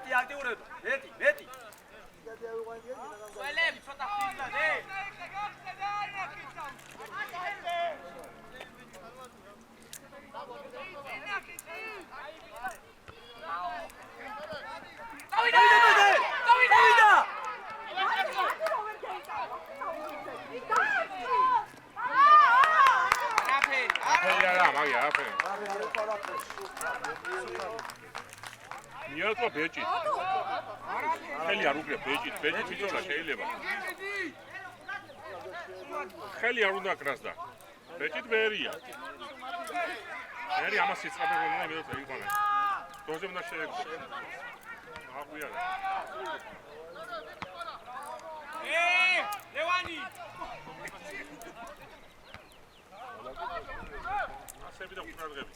მეტი აქტიურებდა. მეტი. ყველები ცოტა ხილად, დავიდა! მიატყვა ბეჭით. ხელი არ უკრია ბეჭით იწოლა შეიძლება. ხელი არ უნდა კრას და ბეჭით ვერია. ვერი ამას იწყებდა უნდა იმედოთ იყვანა. დოზე უნდა შეეგო. აღვია. ლევანი! ასები და ყურადღები.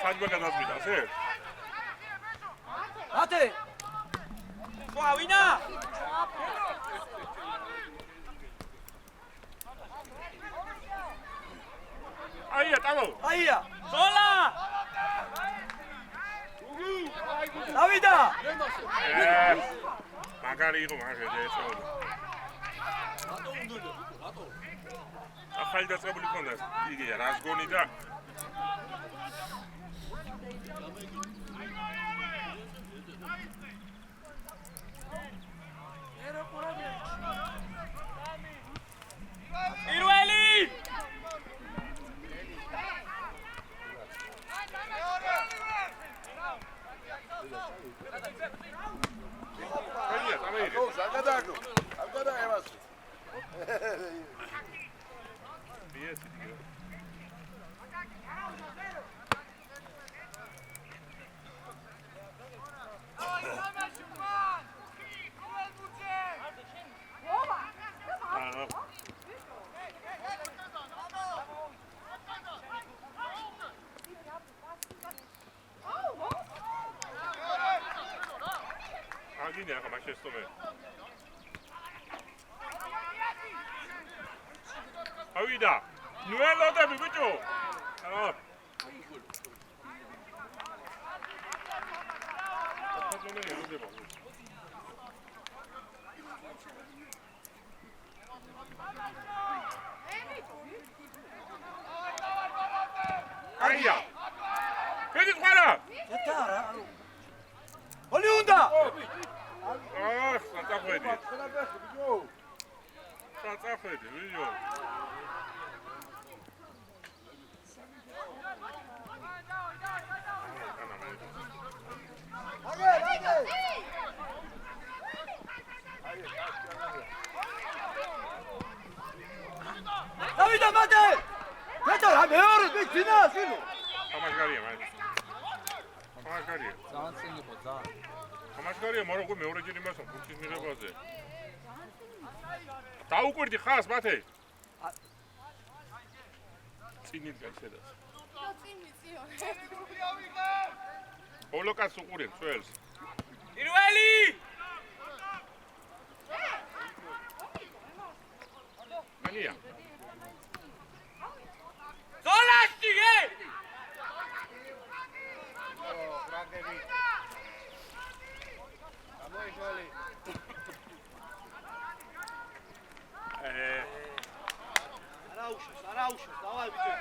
საჯვა გადასვიდა, ასე? ათე! სხვა ვინა? აია, ტავო! აია! ზოლა! დავიდა! მაგარი იყო მაგაზე ეცოდა. ახალი დაწყებული ქონდა იგი რაზგონი და პირველი! აგინე ახლა მას შეესწომე. ავიდა. ნუ ელოდები ბიჭო. აია. ბედი ყარა. ეთა რა. ოლი უნდა. საწახვედი. საწახვედი, ვიო. დავიდა მათე! მეტო რა მეორე ვინა სინო. ამაშგარია მაინც. ამაშგარია. ძალიან წინიყო, ძალიან. ამაშგარია, მაგრამ უკვე მეორე ჯერ იმასო ფუნქციის მიღებაზე. დაუკვირდი ხას მათე? წინით გაიცედას. ბოლო კაცს უყურებ წველს. პირველი! ანია. ზოლაში! არაუშოს, დავაი ბიჭო.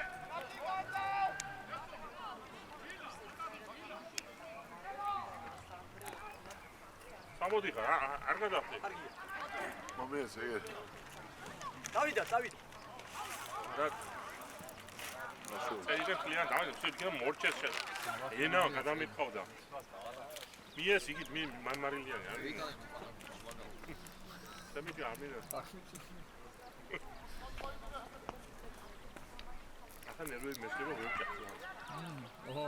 სამოდი ხარ, არ გადახდე. კარგია. მომიეს ეგ. დავიდა. და წერილზე ფლიან დავაჭრე, შეიძლება მორჩეს ენა გადამეთხოვდა. მიეს იგი მანმარილიანი არის. სამიდი ამირა. ახლა ნერვები მეშლება ვერჭახს. ოჰო.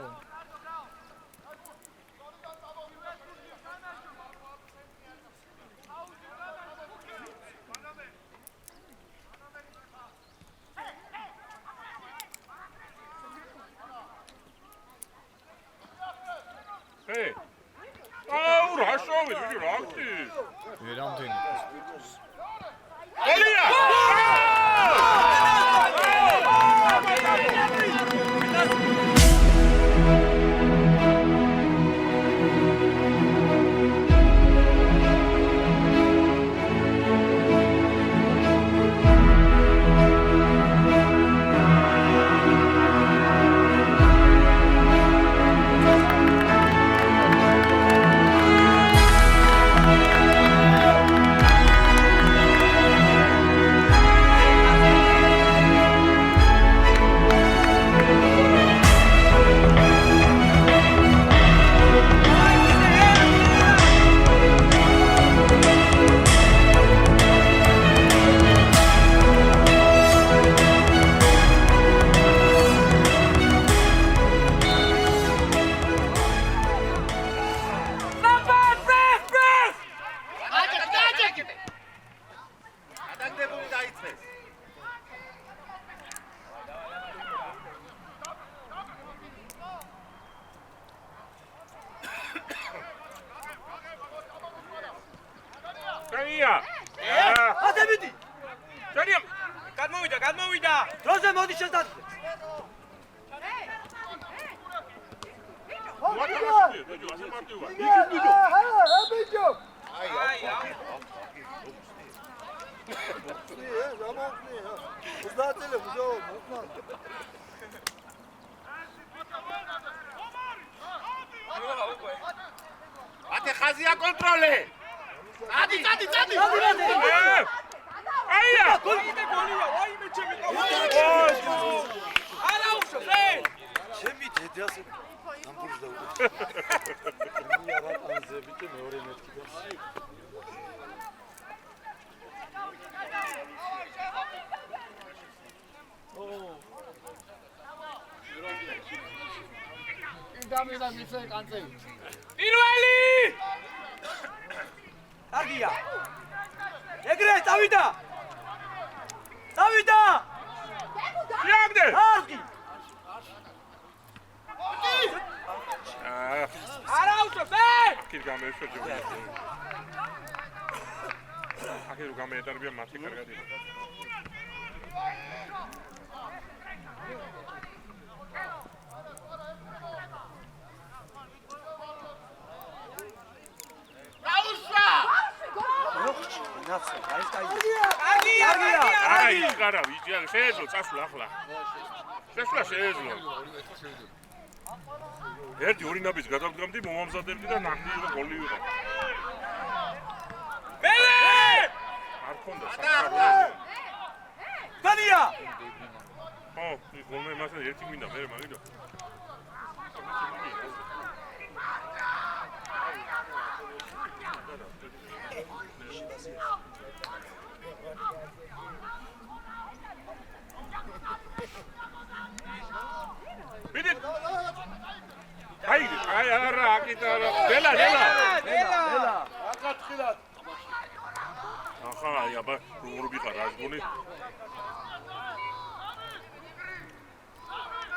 Hey! Oh, რა შოვი, რა ხდი? ვერამდენი. ელია! კაია! ატებიდი! ჯარია! გადმოვიდა! დროზე მოდი შესაძლო. ვატამაშია, ბიჭო, ასე მარტივია. ბიჭო! ათე ხაზია კონტროლე! წადი! აია! გოლია, ვაიმე ჩემი არა უშო, ჩემი დედას ამბურდა უკვე. მე რა ანზე ბიჭო მეორე მეთქი და. ინდამიდა მისე კანწევი. პირველი! კარგია. ეგრე წავიდა. იაგდე! კარგი. არა უშო, აქ გამეშვეჯო. აქ რო გამეეტარებია მათი კარგად იყო. ნაცე, არის კაი. აი, იგარა, ვიჭია, შეეძლო წასვლა ახლა. შეეძლო. ერთი ორი ნაბიჯს გადავდგამდი, მომამზადებდი და ნახდი იყო გოლი იყო. არ ქონდა საკუთარი. კანია! ის გოლმე მასე ერთი მინდა, მე მაგიდო. ბიდი! აი, არა, აკიტარა. დელა. აკათხილად. ახლა აი, აბა, როგორ ვიყარ, რა გონი?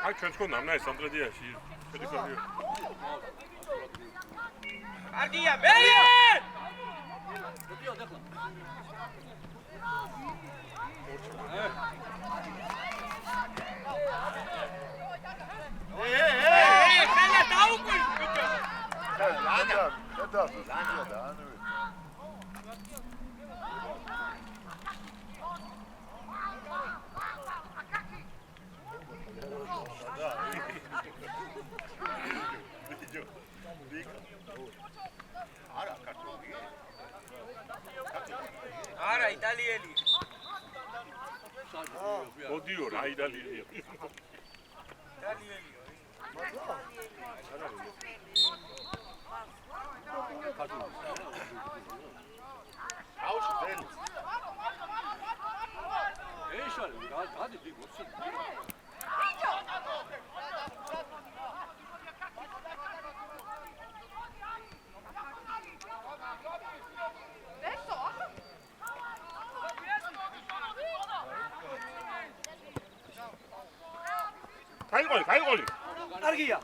აი, ჩვენ თქო ნამნა ეს სამტრედიაში. შედეგია. კარგია, მერე! ხანა დაუკვირ ბიჭო. არა, იტალიელი. ოდიო, რა იტალიელია. აუში ძელი. ეშალი, გადი ბიგოც. გაიგოლი. კარგია.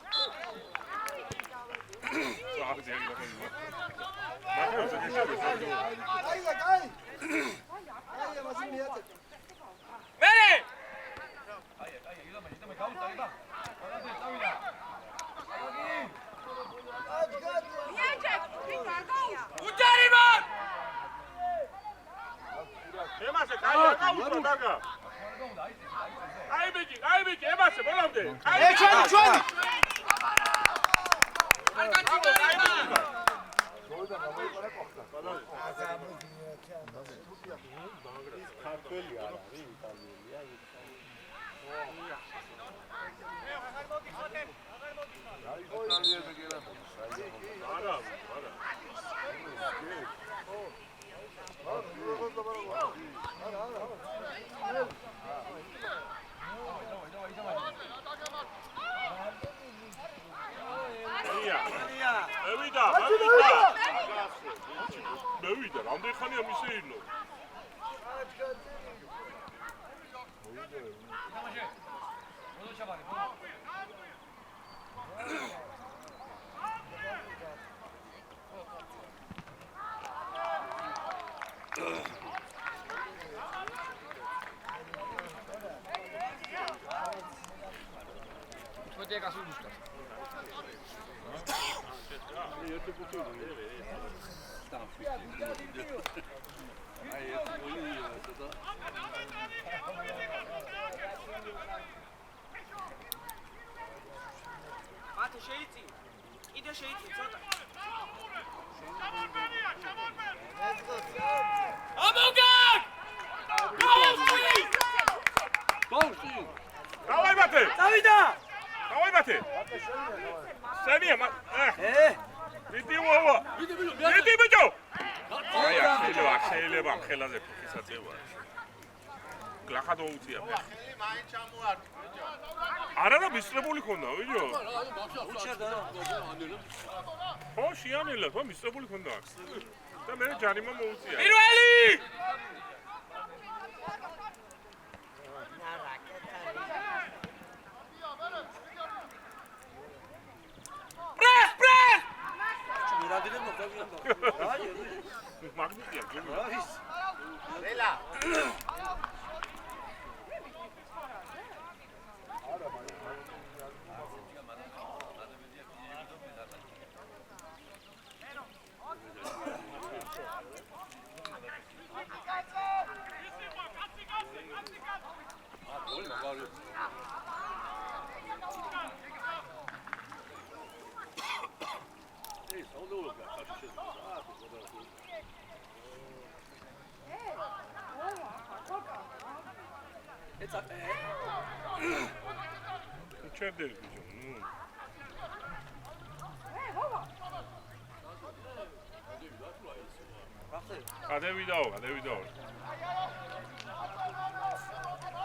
მევიდა, რამდენი ხანია მისეირნო? What do you got to do? მათე შეიწი. კიდე შეიწი ცოტა. ამოგან! გოლში. დავაი მათე! დავიდა! დავაი მათე! სენია მიდი ვოვა! მიდი ბიჭო! აი შეიძლება ხელაზე ფიქისაწევა. გლახადო უწია მე. ხელი მაინც ჩამოარტყა. არა და მისწრებული ხონდა, ვიჯო? უჩერდა. ხო, შიანელა, ხო, მისწრებული ხონდა. და მე ჯარიმა მოუწია. პირველი! მაგნიტია, გემი. რელა. ჩერდები ბიჭო, ნუ. გადევიდაო.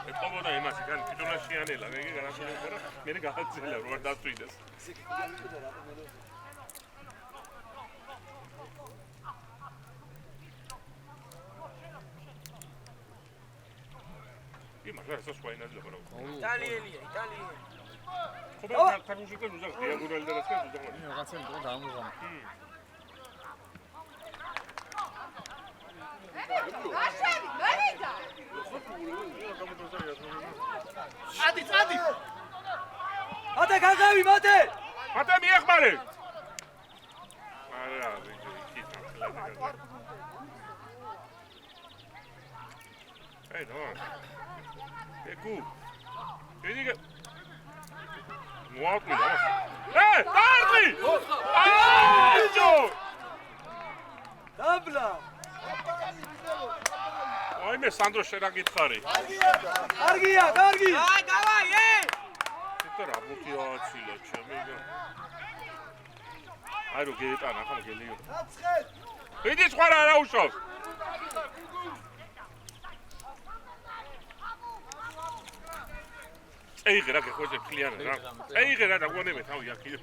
ეთყობოდა იმას, იქან ფიტონა შიანელა, მე განასწორებ და მე გადაწელა რო არ დაწვიდეს. იმას რა სვაინად ლაბარო. იტალიელია. ხობა თარგმნიდან უზარ დიაგონალი და რასკენ უზარ. რაღაცა მეტყვა დაამოღამა. წადი. მათე გაგავი, მათე. მათე მიეხმარე. არა, ვიჯო, იქით ახლა და. აი, ნო. ეკუ. ვიდი მოაკვირა. დარდი! ვიჯო! დაბლა. აი მე სანდრო შენ რა გითხარი? კარგია. აი, დავაი, და რა ბურთი ააცილა ჩემი და აი რო გეეტანა ხომ გელიო ვიდი სხვა რა უშავს წეიღე რა გეხვეწე ფლიანა რა წეიღე რა დაგვანებე თავი აქიო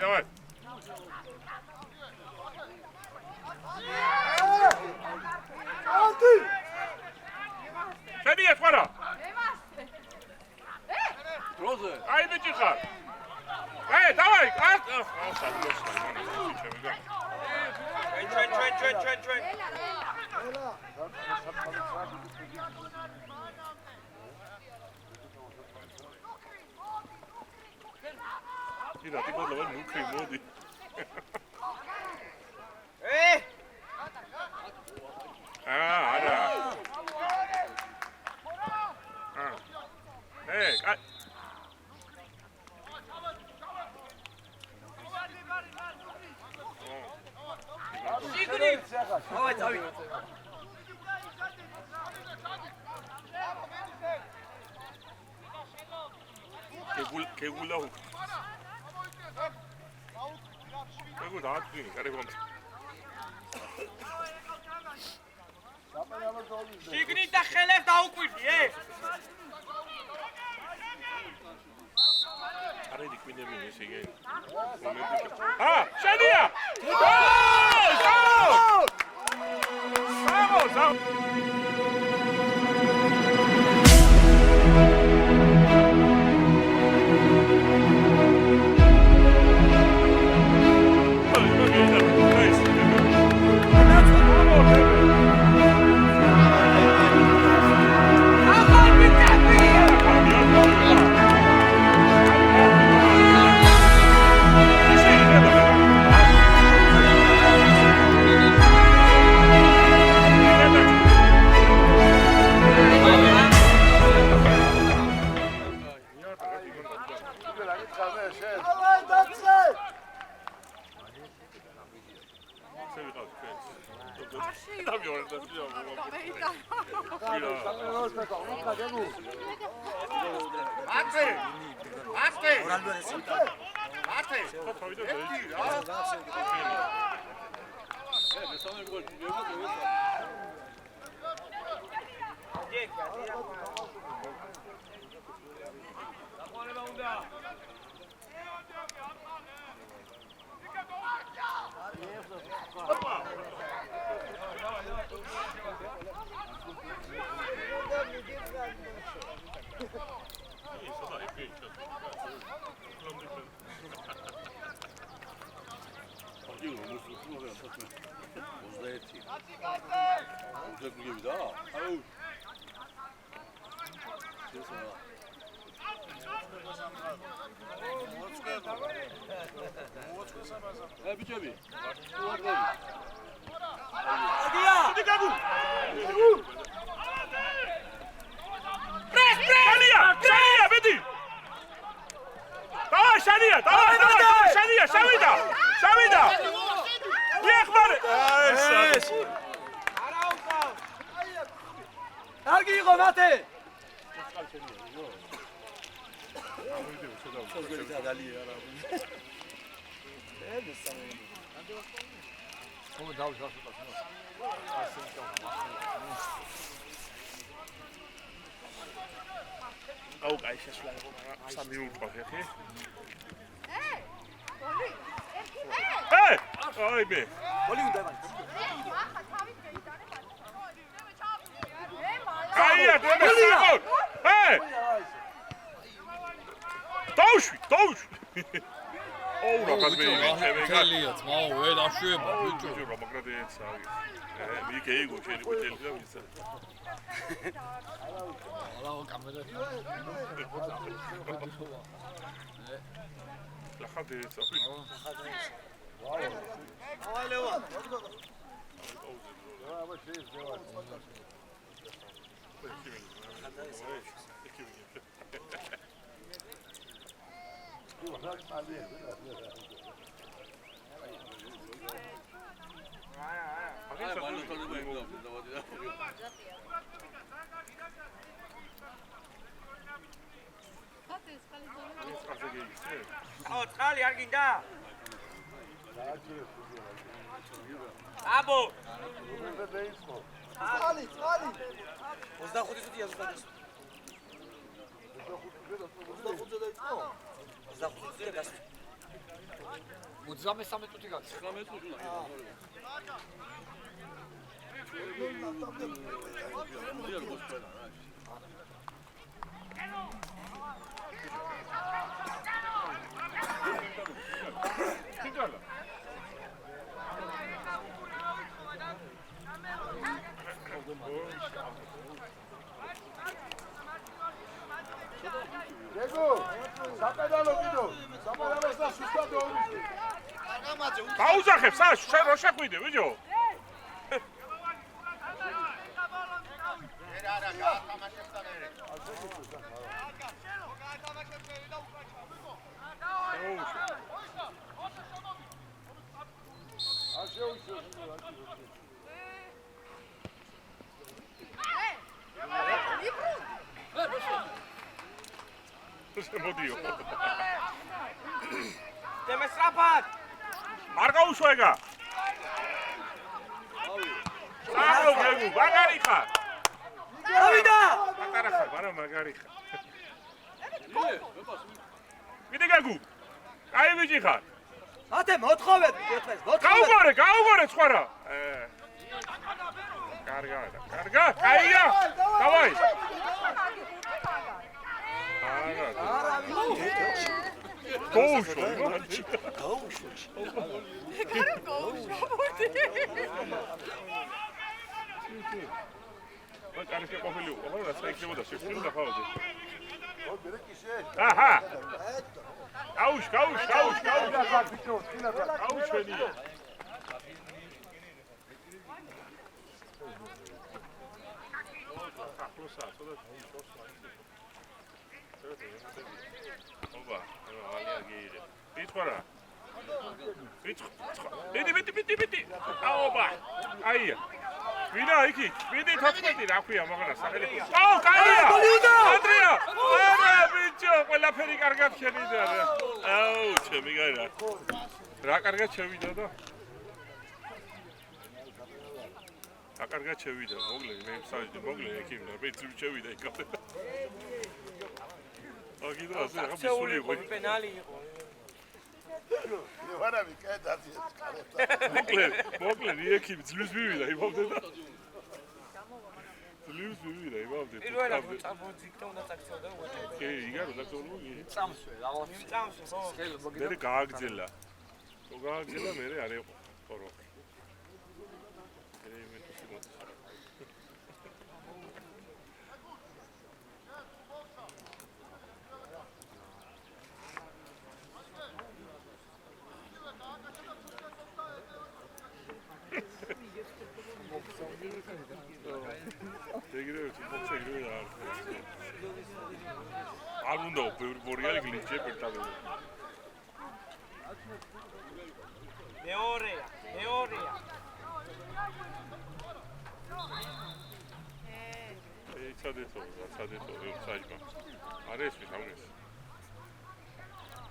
давай Шадия, твара! Роза! Ай, бечи хар! Давай! Train. Ира, ты подловал мукрый моды. Ара. Давай, давай. Кегула. Кегула даатвი, კარებონდა. შიგნით და ხელებს დაუკვირდი, არადი კვინები ესე იგი. შადია! Vamos! აუ წყალი არ გინდა? აბო წყალი 25 წუთია ზუსტად. 25-ზე დაიწყო 25 წუთია გასული. 33 წუთი გაქვს. 19 წუთი უნდა. გეგო საპედალო კიდო საპედალოს და სუსტად ორი გაუძახებ საშ შენ რო შეხვიდე ბიჭო არა გაათამაშებს და მერე მოდიო დემესტრაფად არ გაუშვეგა აუ გეგუ მაგარი ხარ გავიდა პატარა ხარ მაგრამ მაგარი ხარ ვიდე გეგუ აი ვიჭი ხარ ათე მოთხოვეთ გაუგორე სხვა რა კარგა კაია დავაი გაუშვა კარიშე ყოფილი იყო რა საიქნებოდა შეფრინდა ხავაზე აჰა გაუშ გაუშვენია ახლოსა ცოტა ობა ალია გიირე ვიწყარა ბიტი აობა აია ვინა იქი ბიტი 14 რა ქვია მაგრამ სახელი აუ კაია ანდრია არა ბიჭო ყველაფერი კარგად შევიდა რა აუ ჩემი გაირა რა კარგად შევიდა და რა კარგად შევიდა მოკლე მე მსაჯი მოკლე იქი მეც შევიდა იქ აგიდა ასე რა მისული იყო პენალი იყო ვარა მიკედაცი კარებდა მოკლე რიექი ძლივს მივიდა იმავდე და ძლივს მივიდა იმავდე პირველად წამოძიქდა უნდა წაქცეოდა უეჭე კი იგარო დაწოლო წამსვე რაღაც წამსვე ხო მე გააგზელა მე არ იყო ხორო არ უნდა ბორიალი გლიჩე პერტაბელი მეორეა ცადეთო საჯმა არ ესმის ამის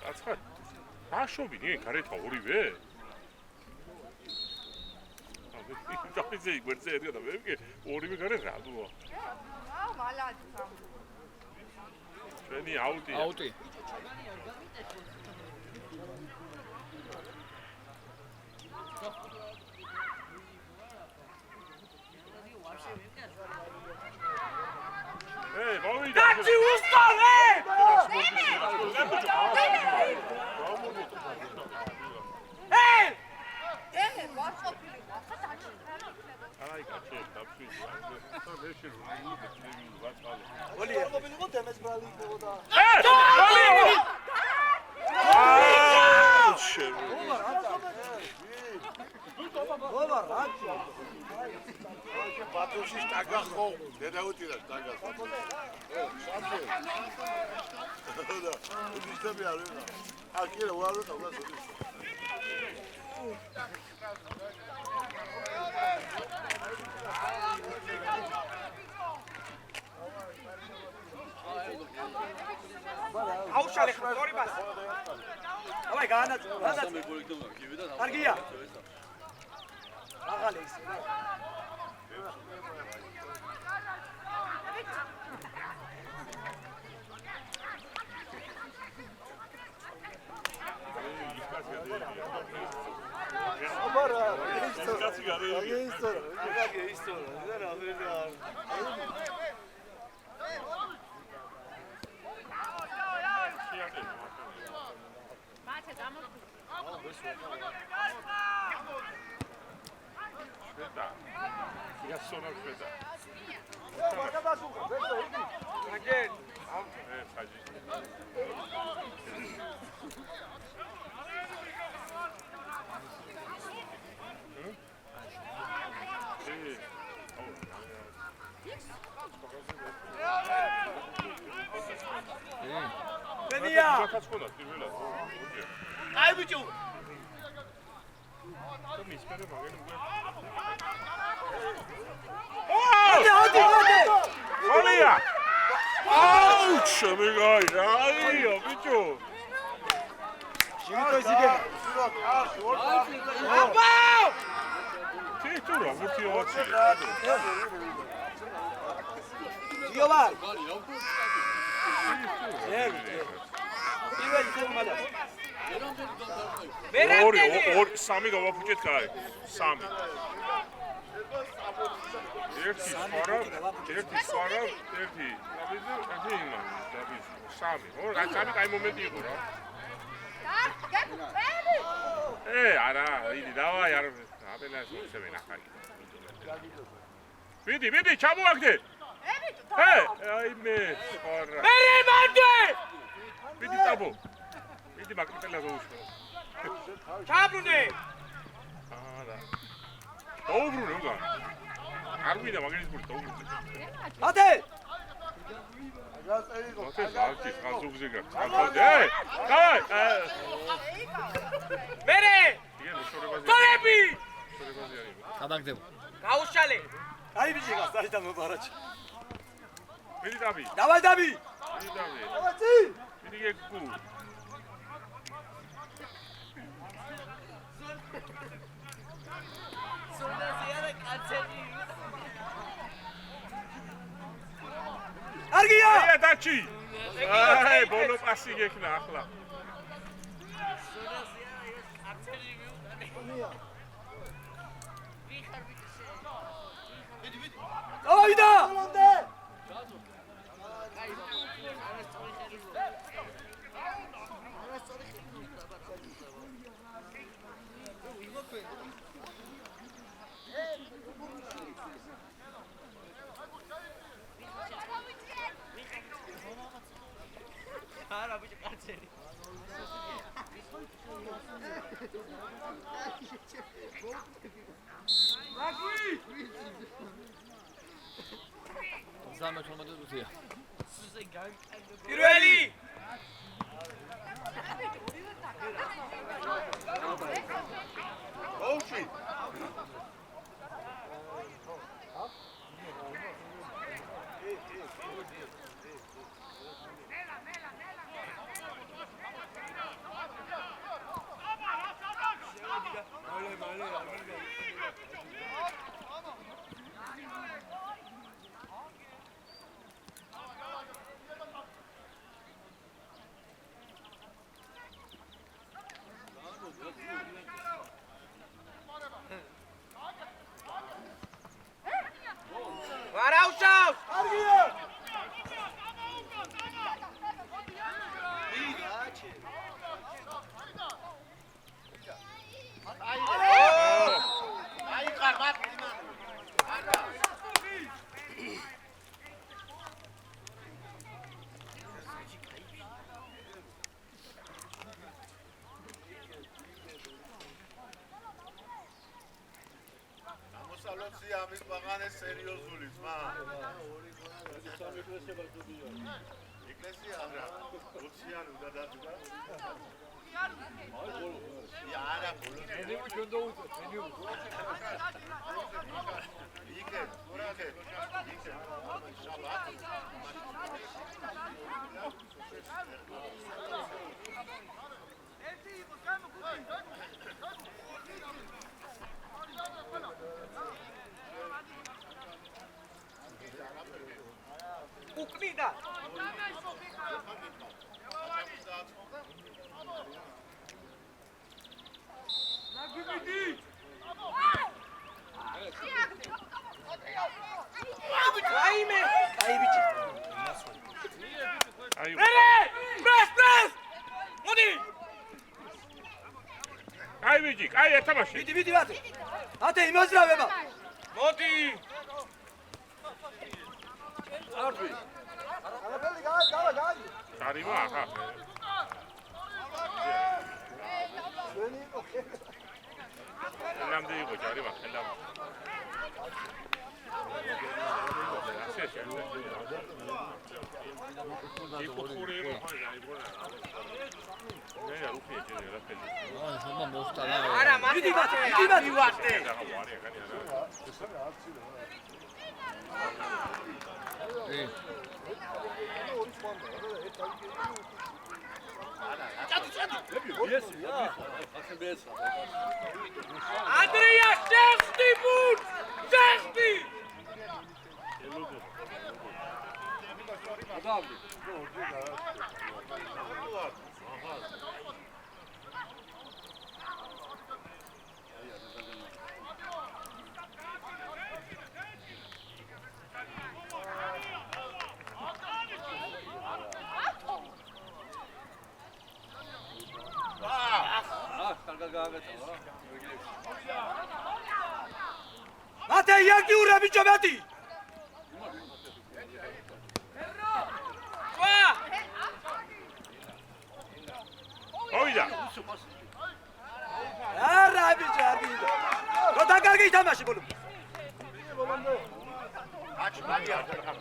კაცხა აშობინე გარეთ ორივე დაფიზე იგვერზე ერია და მე ორივე გარეთ რა დუა აუ მალადი ჩვენი აუტი მოვიდა დაჩი უსწავლე ვარყოფილი აი კაცი დაფშვიდი მე შეიძლება ვაწყალე ოლია ყოფილიყო დემეს ბრალი იყო და ბათუმში შტაგა ხო დედაუტირა შტაგა შაბე და უდისტები არ ვიყო აკირა უარო და გაუშალე ხო ორი პასი. давай განაცხადა. კარგია. აღალე ის. აბარა ისო რა ბენია. აი ბიჭო. Olha! Ouch, amigo! Ai, ó, bicho! შიმიტო ისიგე. Que tu não, vou te ouvir. ჯიოვა. პირველი თემადა. ორი, სამი გავაფუჭეთ კაი. სამი. ერთი სვარა, ერთი. ერთი იმან, დაბის. სამი. რა სამი კაი მომენტი იყო რა. არა, იდი, დავაი, არ აბენას მოხსევენ ახალი. ვიდი, ჩამოაგდე. აი მე, ხარა. მერე მანდე! ვიდი ტაბო. ვიდი მაკრიტელა გაუშვა. ჩაბრუნე! არა. დაუბრუნე უგან. არ ვიდა მაგის გული დაუბრუნე. ათე. ათე ზარჩი ხაზუგზე გაქვს. ათე. დავაი. მერე! იგენ შორებაზე. გოლები! შორებაზე არის. გადაგდება. გაუშალე! აი ბიჭი გასწარი და მობარაჩი. ვიდი დაბი. დავაი დაბი. ვიდი დაბი. დავაი. ვიდი გეკუ. კარგია. აი დაჩი. აი ბოლო პასი გექნა ახლა. დავიდა. არა ბიჭო კაცელი. პირველი! ოუში ვარაუშავს! კარგია. მოსალოცი ამის ბაღანე სერიოზული ძმა ეკლესია არა 20-იანი უნდა დადგა უკნიდა. რაიმე. აი ბიჭი. აი Press! მოდი! აი ვიჯი, აი ეთამაში. ვიდი მათე. მათე იმოძრავება. მოდი! არფი. არიმა ახლა. ელამდე იყო ჯარიმა, ელამდე. იყო ხური იყო, აი ბონა. მე არ უხია ჯერ რაფელი. არა, მათი ვარდე. Andrea, șefti bun! Șefti! მათე იაგიურა ბიჭო მათი. მოვიდა. არა ბიჭო არ გინდა. როდა კარგი ითამაში ბოლო. აჩ მაგია ხარ.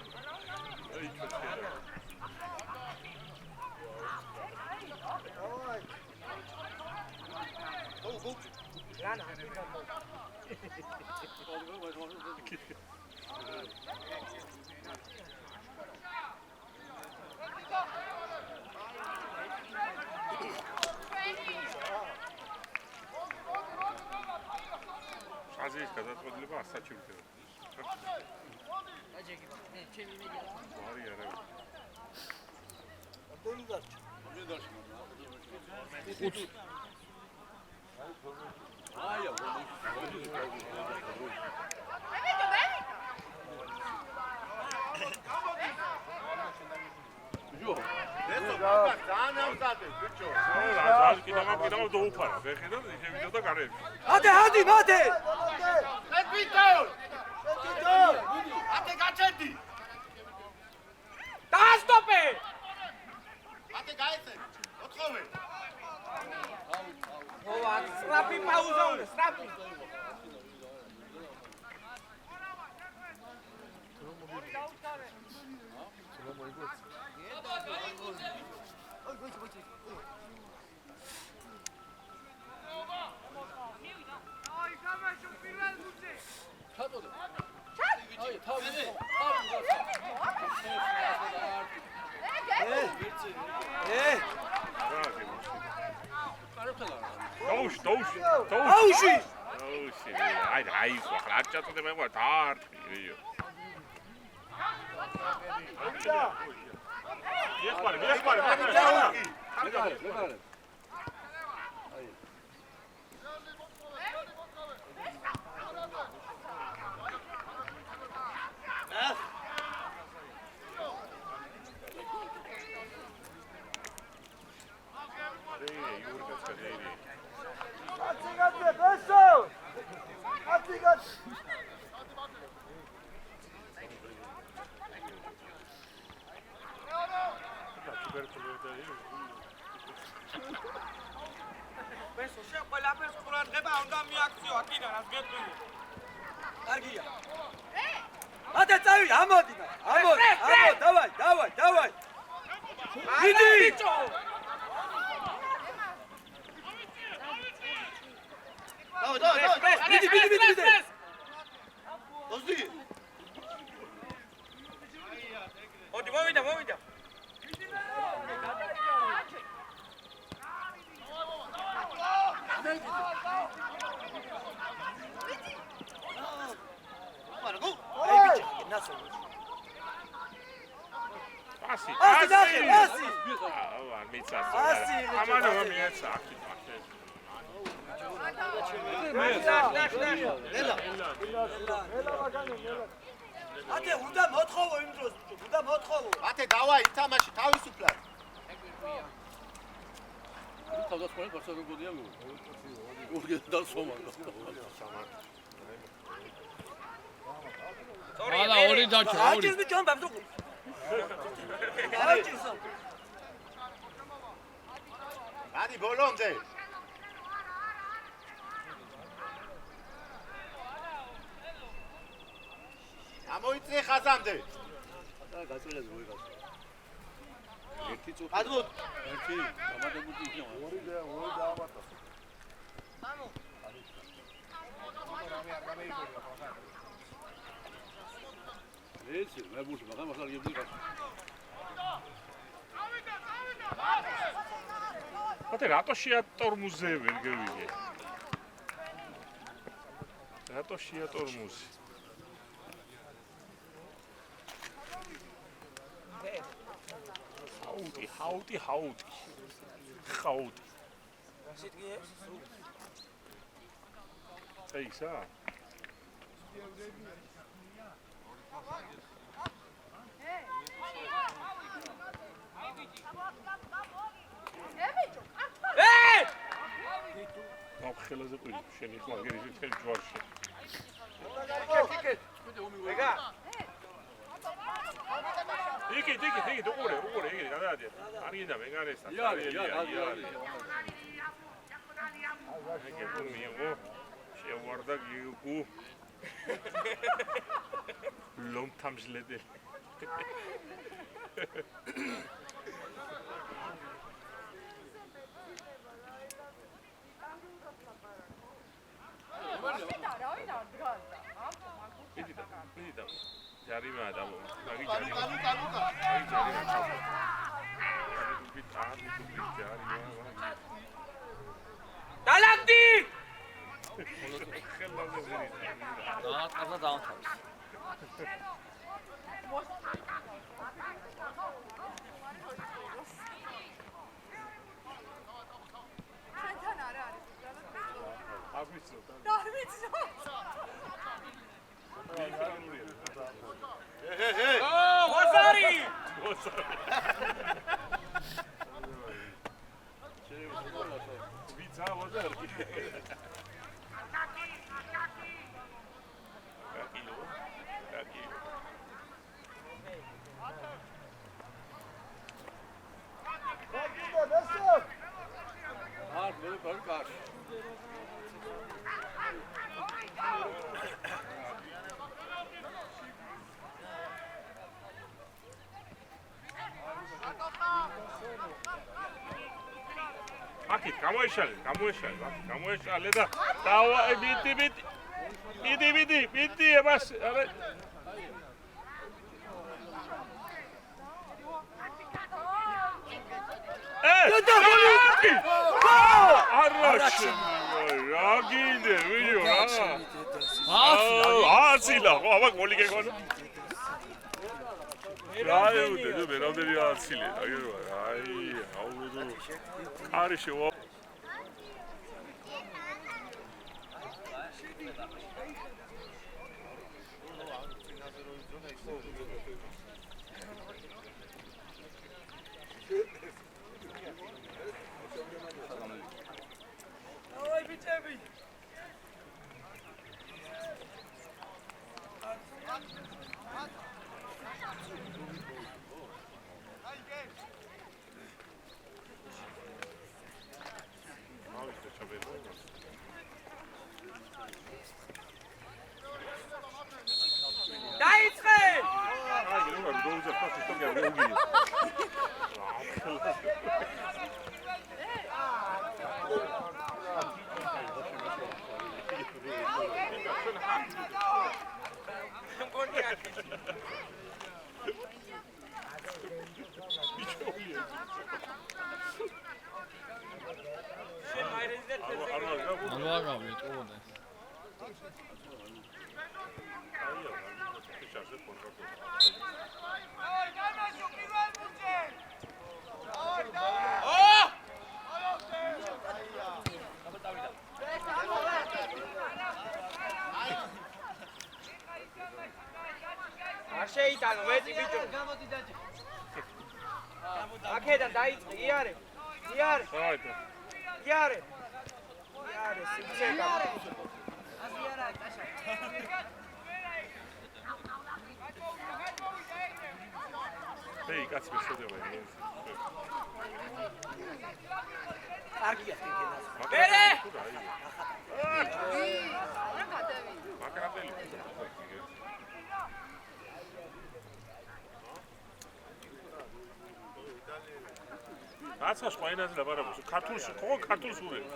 აზიის გადაწყვეტილება ასაჩივდება. ვარი არა. მათე ჰადი მათე. დაასტოპე! ოვა, სტრაფი პაუზა უნდა, სტრაფი. აუში. აი, ახლა არ ჩაწოდება ყვა დაარტყიო. ბესო, შენ ყველაფერს ყურადღება უნდა მიაქციო, აქედან რაც გეტყვი. კარგია. მათე წავი, ამოდი. დავაი. ვიდი! მიდი. ოზდი. მოდი მოვიდა. აი ბიჭი, ნაცო. Asi. არ მიცას. ამანო მიეცა აქ. ათე უნდა მოთხოვო იმ დროს, უნდა მოთხოვო. ათე დავა ითამაში თავისუფლად. თავდასხმელი პასაგებოდია მო. უგედა სომა. ალა ორი დაჭა, აჭირს ბიჭო ამ ბაბზო. აჭირსო. ადი ბოლომდე. ამოიწე ხაზამდე. და გაწელები მოიგავს. ერთი წუთი. ადმო ერთი დამატებული იქნება. ორი დაამატა. ეს მებულში მაგრამ ახლა გიბლიკას. ათე რატო შეატორმუზე ვერ გევიგე? რატო შეატორმუზე? ჰაუტი. სიტყიებს? წაიგსა? ხელაზე ყიდი შენი ხმა გერიზი თელ ჯვარში. ეგა. იგი უყურე იგი გადაადია. არგინდა მეგარესა. ია. ეგ მიიღო. შევარდა გიგუ. ლომთამჟლედე. Pidida. Jarima adamo. კანუკა. დალაგდი! დააწყდა დაამთავრეს. ჩვენთან არა არის. აგვიცნო. დავიცნო. ვაზარი! Vița vazar. Aqui. არ მე ვარ კარში. აქეთ გამოეშალე და დავა ბიდი ებას არა არაში რა გინდე ვიდეო რა აცილა ხო აბა გოლი გეკონა რაიუდე მე რამდენი აცილე აგერვა აი აუდო კარი შევა Ой, ბიჭები. დაიწყე! აი რა გოუზა ფასი თორე გეუგი არ შეიტანო მეტი ბიჭო. აქედან დაიწყე, იარე. იარე. საერთოდ. იარე. იარე, სიჩეკა. ეი, კაცი მისოდება. კარგია ხიქენას. მერე! რა გადავი? მაკრატელი. რაცა სხვა ენაზე ლაპარაკობს, ქართულს, ხო, ქართულს ურევ.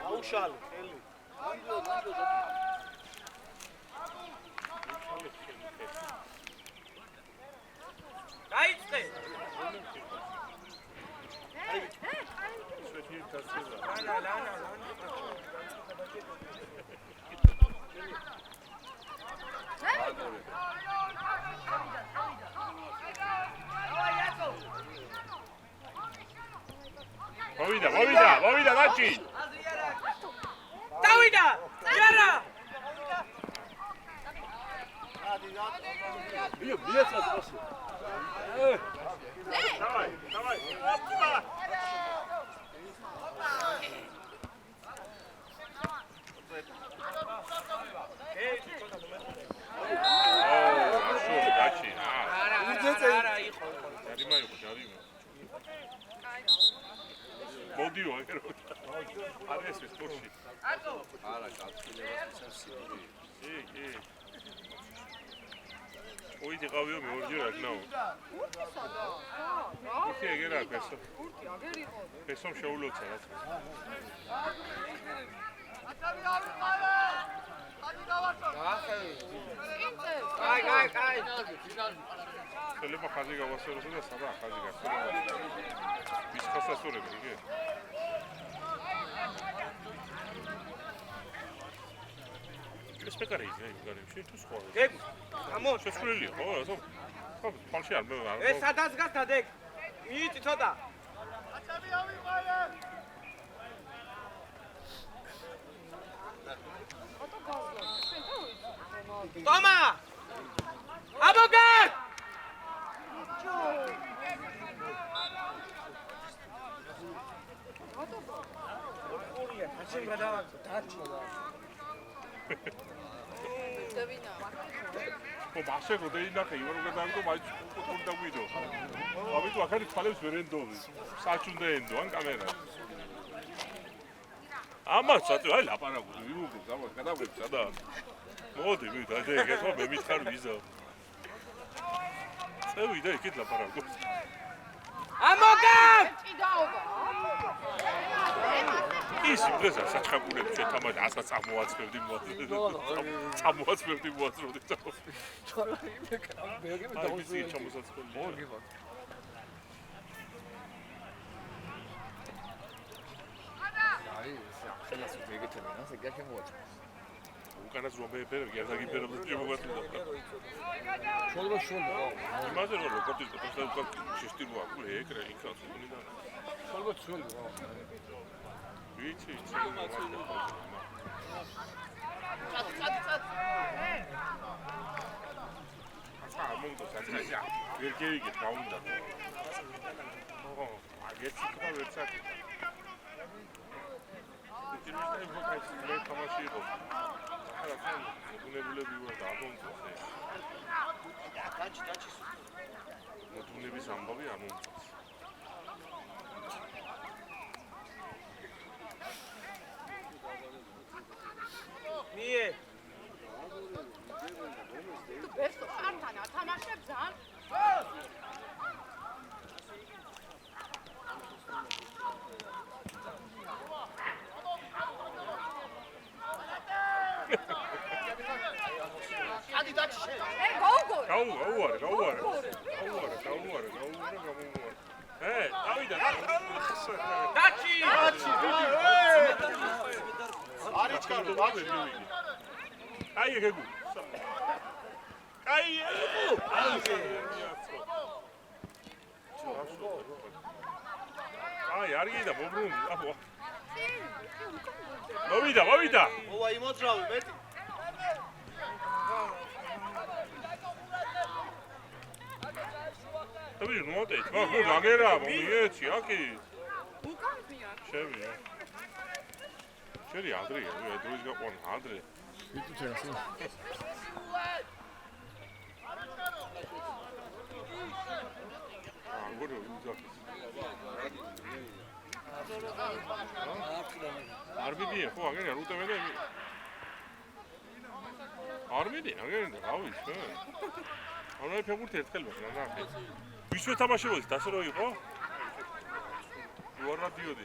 აუშალე, ხელი. დაიწყე. ლანა. მოვიდა, დაჭი. დავიდა! იარა! მიეცას მოსი. დავაი. დაჭი. არა, იყო. ჯარიმა. მოდიო, ეგრე. არის ეს სპორტში. არა, გაწილებას ისევ კი. ოიდი ყავიო მეორჯერ აკნაო. უთი ეგერ არ ფესო. ფესომ შეულოცა რა. კაი. ხელება ხაზი გავასწორებო და საბა ხაზი გასწორებო. ვის ხასასწორები იგი? ეს პეკარი ის გარემში თუ სხვა. გეგ. გამო, შეცვლილია, ხო, ასე. ხო, ფალში არ მე. ეს სადაც გასდა დეგ. მიიწი ცოტა. ტომა! აბოგარ! ხო, მასე როდეინახე, იმან რომ გადავიდო, მაინც უკვე დავიდო. ამიტომ ახალი თვალებს ვერ ენდოვი. საჩუნდა ენდო ან კამერა. ამას აი ლაპარაკობ, ვიმუგებ, ამას გადავგებ სადა. მოდი, მივიდე, ეგეთო მე მითხარ ვიზა. წევი და იქით ლაპარაკობ. ამოგარ! ის დღესაც საჩხაბულები შეთამაშ ასაც წამოაცმევდი მოაწროვდი. ჩოლა იმე მეგები დავიზი ჩამოსაცხობ. მოგიბა. აი, ხელას ვეგეთები, ასე გაქე მოაწყო. უკანაც რომ მეფერები არ დაგიფერებდი შემოგვაწვდა. შოლო. იმაზე რომ რეკორდის კონსტანტ შეშტილოა, ეკრე იქაც უნდა. შოლო. ვიცი, ამონდო საჭია. ვერ გეიგეთ რა უნდა. ო, აგეცი ხა ვერცაკი. იმის ფოკუსი მე თამაში იყო. ახლა თან მოდუნებულები ვარ და ამომწესე. დაჩი. მოდუნების ამბავი არ მომწეს. მie თუ ბერსო ართან ათამაშებ ძალიან მოვიდა. მოვა იმოძრავი მეტი. Tabii ne oldu? Bak bu Ragera, bu niye ya ki? უკან მია Şöyle. Şöyle yadırı ya. Bu Edruzga on hadırı. Bitti çarşı. Burada uzak. Harbi değil. Bu Ragera ruta mı değil? Harbi değil. Ragera de abi işte. Ona pek kurtar etkel bak. Ne yapayım? Üstüne tamaşa oldu. Tasar o yuko. Duvarlar diyordu.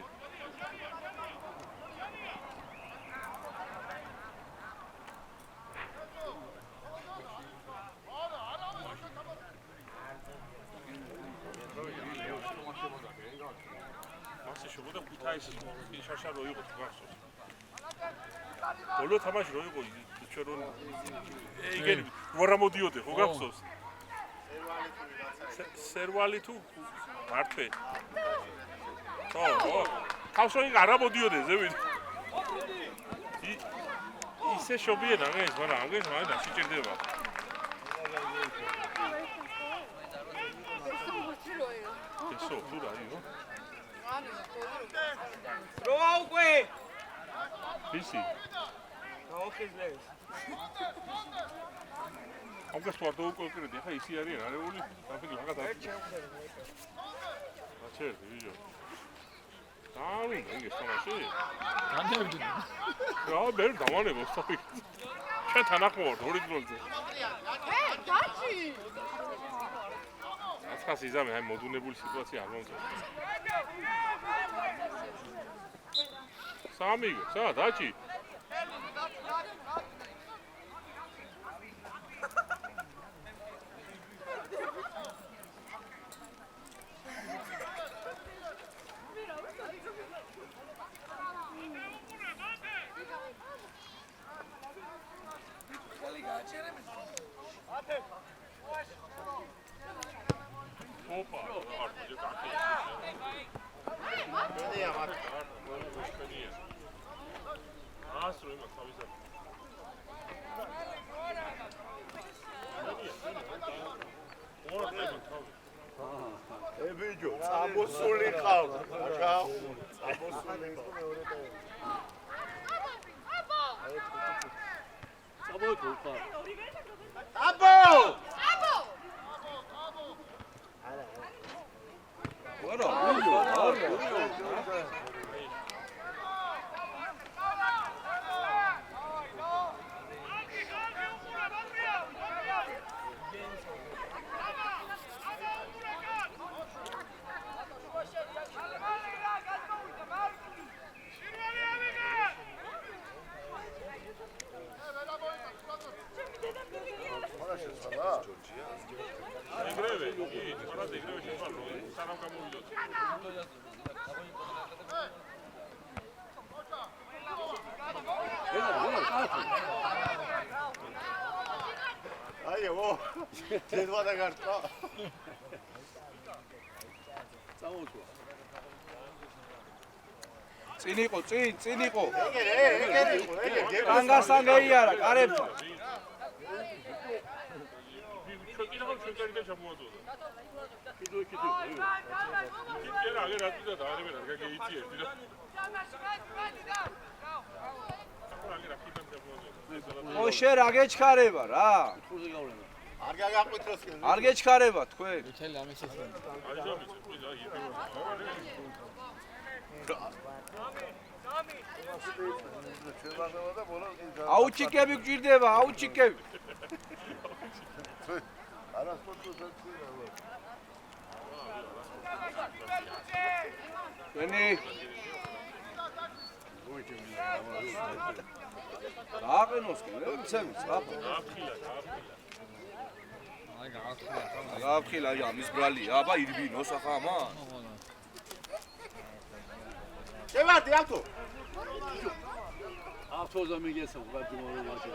Masih şu burada kutayız. Bir şaşar royu kutukarsız. Olo tamaş royu koy. Çorun. Igen. Duvarlar mı diyordu? Kukarsız. Servali tu. Martve. Kavşoyu arabodiodes, ზევით. ისე შობიან აღეს, მაგრამ აღეს მაგ დასიჭირდება. ესო თუ რაიო? როა უკვე ისი. გაოხიზლეს აღეს ვარ დაუკონკრეტი, ხა ისი არის არეული, დაფიქრე მაგა დაფიქრე. აჩერ, ვიჟო. Abi, ne istamaşı? Gandevdin. Ya ben damane bostapi. Çe tanak mı var? Doğru değil. დაჩი Askas izame hem modunebul situasiya ar momწონს. Sami, sa dachi. Opa, artık akıl. Beni yap. Astro ima savisa. Ora treba tavi. ებიჯო, წამოსული ყავ. აკა, წამოსული მეორე და. Sabot oldu. აბო! Vara, uyuyor. Degreve, ora degreve ce fa lui. Sarà un camuglio. აი, ო. ძედვა და გარტყა. Sabot. წინ იყო, წინ იყო. ეგ. კანგასთან მეიარა, კარებთან. Çöküne bak çökerken çamuğa doğdu. Kido. Gel agir atı da daha ne kadar gel geçiyor. ოშე რა გეჩქარება რა ხურზე გავლენა. არ გაგაყვითროს კი. არ გეჩქარება თქვენ მთელი ამის ეს. აუჩიკები გჭირდება აუჩიკები ჩვენი დააყენოს კი ვერ მიცემის აბა აი გააცხილა. გააფხილა აი ამის ბრალია აბა ირბინოს ახლა ამან შევარდი ავთო. ავთოზე მიგესა ვარდი მორი ვარდი.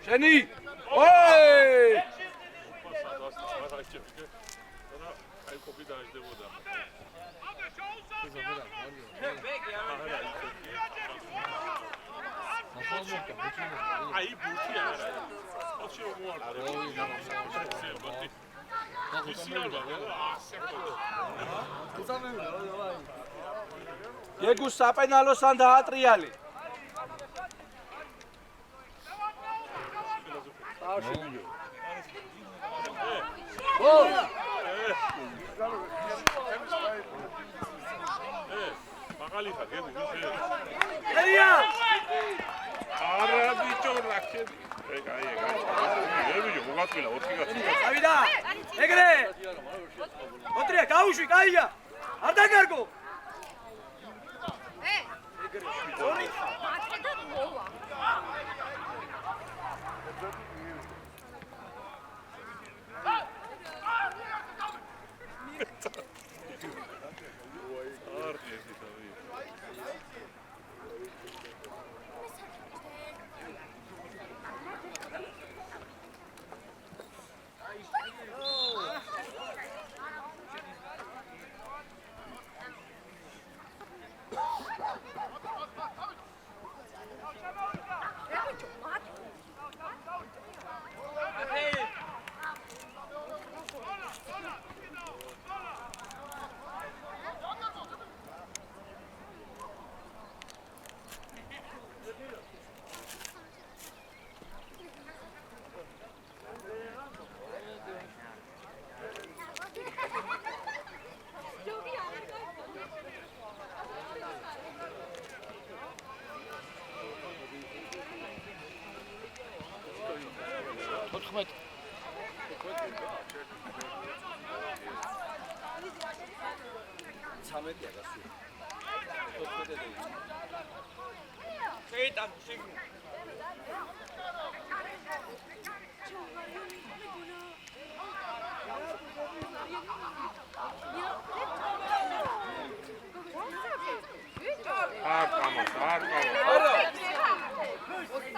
შენი ოი აი კოპი დაждდებოდა. აი ბუთი არა. ოჩი მოარტე. გეგუს საპენალოს ან დაატრიალი მაგალითად გები ერია არა ბიჭო რაკეტი ეგ გები მოგაწილა 4 კაცი ავიდა ეგრე ოტრია გაუშვი კაია არ დაგარგო მათგან მოვა.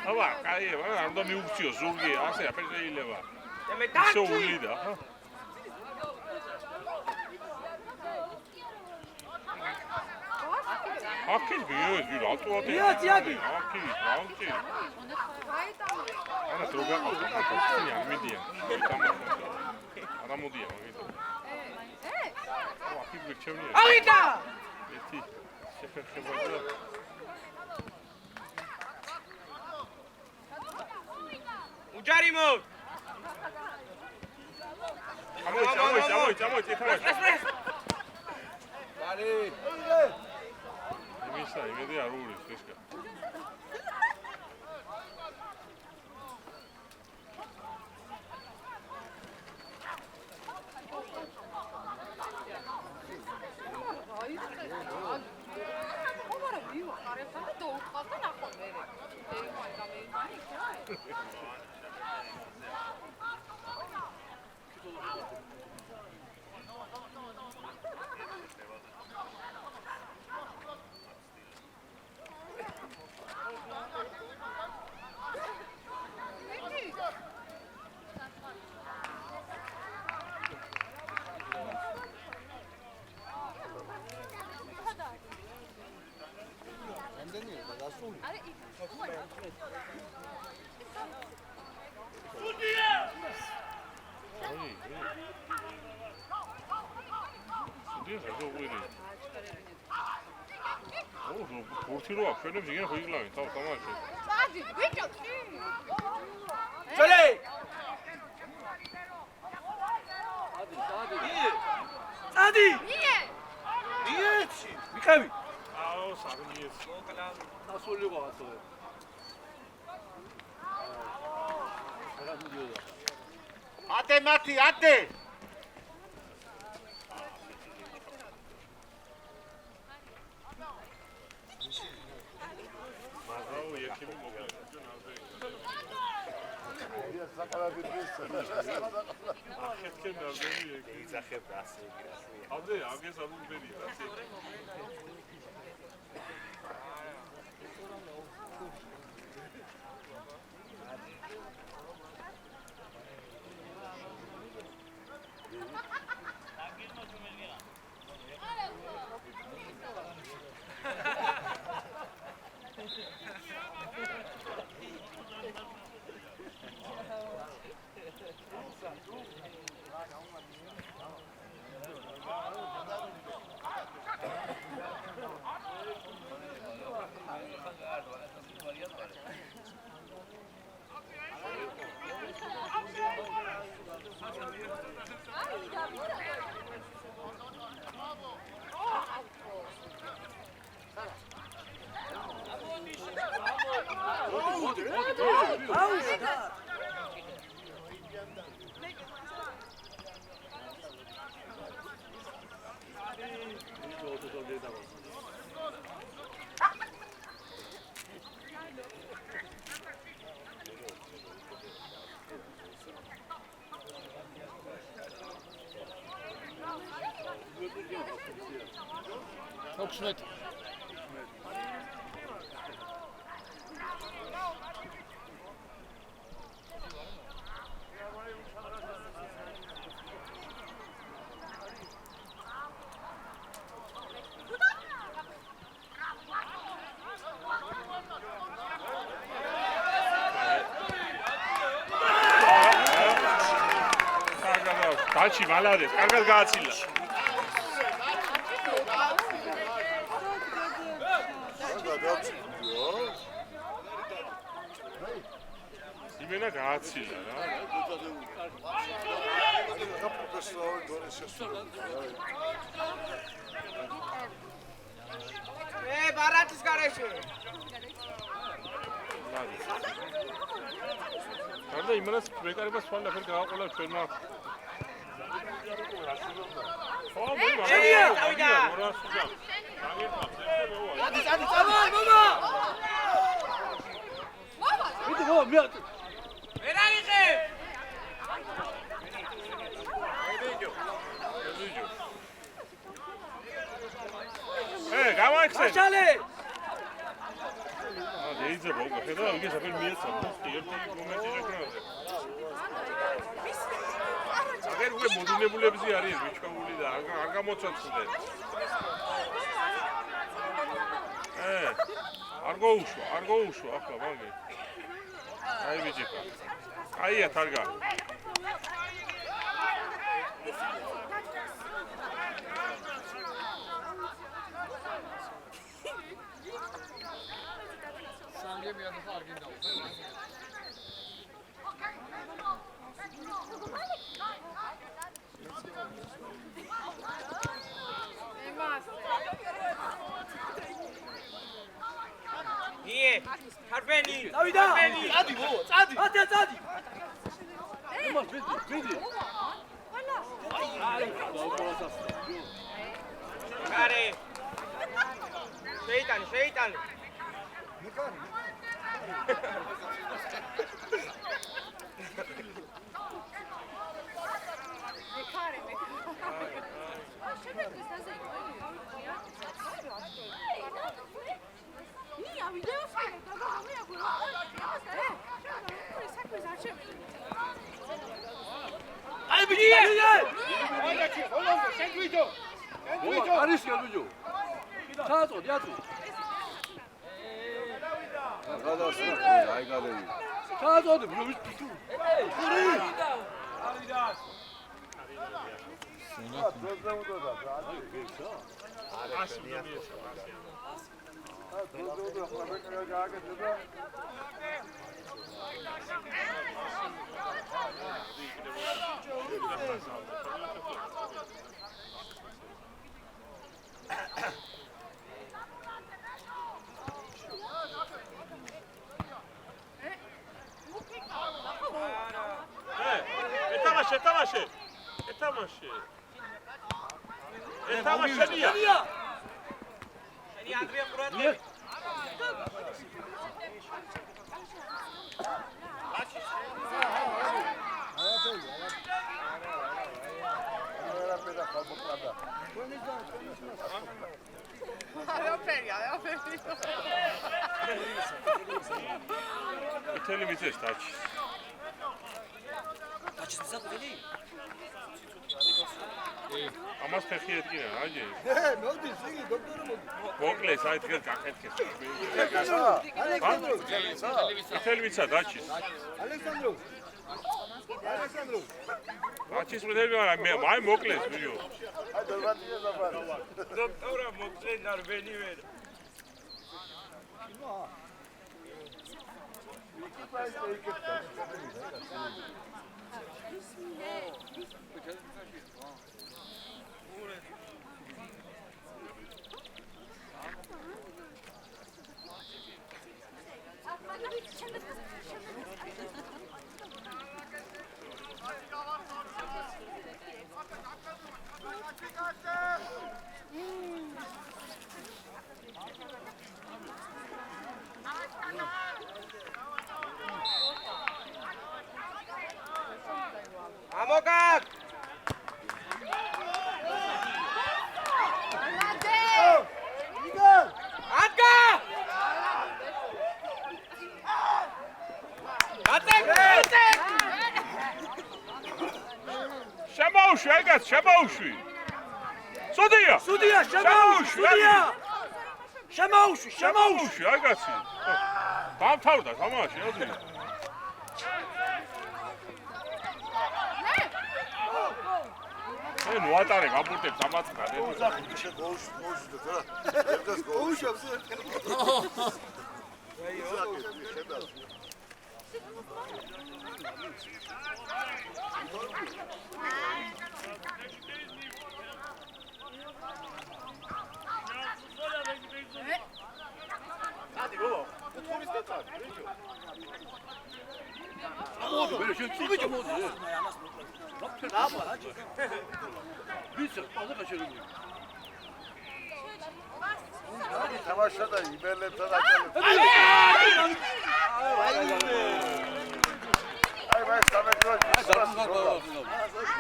აბა, კაი, არ უნდა მიუქციო ზურგი, ასე აფერ შეიძლება. ისო ულიდა. აკი ვიო, რატოა? იაგი. აკი, რაუნდი. არა, დროგა ყავს, ამედია. არა მოდია, მაგითო. აკი გვირჩევნია. ავიდა! ერთი შეფერხებოდა. უჯარიმო! ჩამოიწ, ეთავა. არი იმისა, იმედი არ ურის, ფესკა. დი ხაზო უირი. ბურთი რო აფშენებს იგენ ხო იგლავენ თავ თამაში. წადი, ბიჭო, კი. წელი. წადი. მიე. მიეცი. მიყევი. აო, საგნიეს. დასული ყო ასე. ატე მათი, ატე. აუ, ექიმი მოგა. ახეთკენ ნარდენი ექიმი. იძახებ ასე. ამდე, აგეს ამბერია, ასე. Oksmet. დაჩი მალადეს, კარგად გააცილა. იმენა გააცილა რა. ბარათის გარეშე. გარდა იმენას მეკარება სხვა ნაფერ გააყოლა ჩვენმა. შენია, დავიდა. წადი, წავა, მამა. ვიდე ხო მე ვერ აღიღებ. გამაიხსენ. შალე. შეიძლება უკვე ხედავ იგი საფერ მიეცა ერთი მომენტი შეკრავდა. აგერ უკვე მოდინებულებზე არის ვიჩქეული და არ გამოცაცდნენ. არ გოუშვა ახლა მაგე. აი ბიჭიკა. აია თარგა. ხარბენი. დავიდა. წადი მო, წადი. ატე წადი. მომა ვიდი. აი, გოგოსას. გარე. შეიტანე. აი ბიჭი. არის გაბიჯო. ჩააწოდი, აწო. აი გადები. ჩააწოდი, ბიჭო. შენი ანდრია ყურადღებით მთელი მიწეს დაჩის. დაჩის მისაწვდილი? ამას ფეხი ედგინა, რაჯი? მოდის, იგი დოქტორი მოდის. მოკლეს, აი დღეს გახეთქეს. ალექსანდრო. თელევიზია დაჩის. ალექსანდრო. დაჩის მუდები მე მაი მოკლეს ვიდეო. აი დორბანია ზაბარი. დოქტორა მოკლენ არ ვენივერ ამოგაკ აკა შემოუშვი, ეგაც შემოუშვი. სუდია, შემოუშვი, ეგაცი. დამთავრდა თამაში, აზრი. ნუ ატარე გაბურტებს ამაწყდა. ოღონდ გოუშ და ერთად გოუშავს. 모두 왜 지금 찍으지 모두. 나봐 하지. 미스 빠져가시는 거. თამაშა და იბერლებთან აკეთებს. აი მე სამეთრო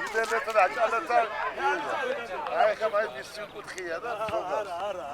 იბერლებთან აკეთებს. აი ხა მე მისი კუთხია და არა.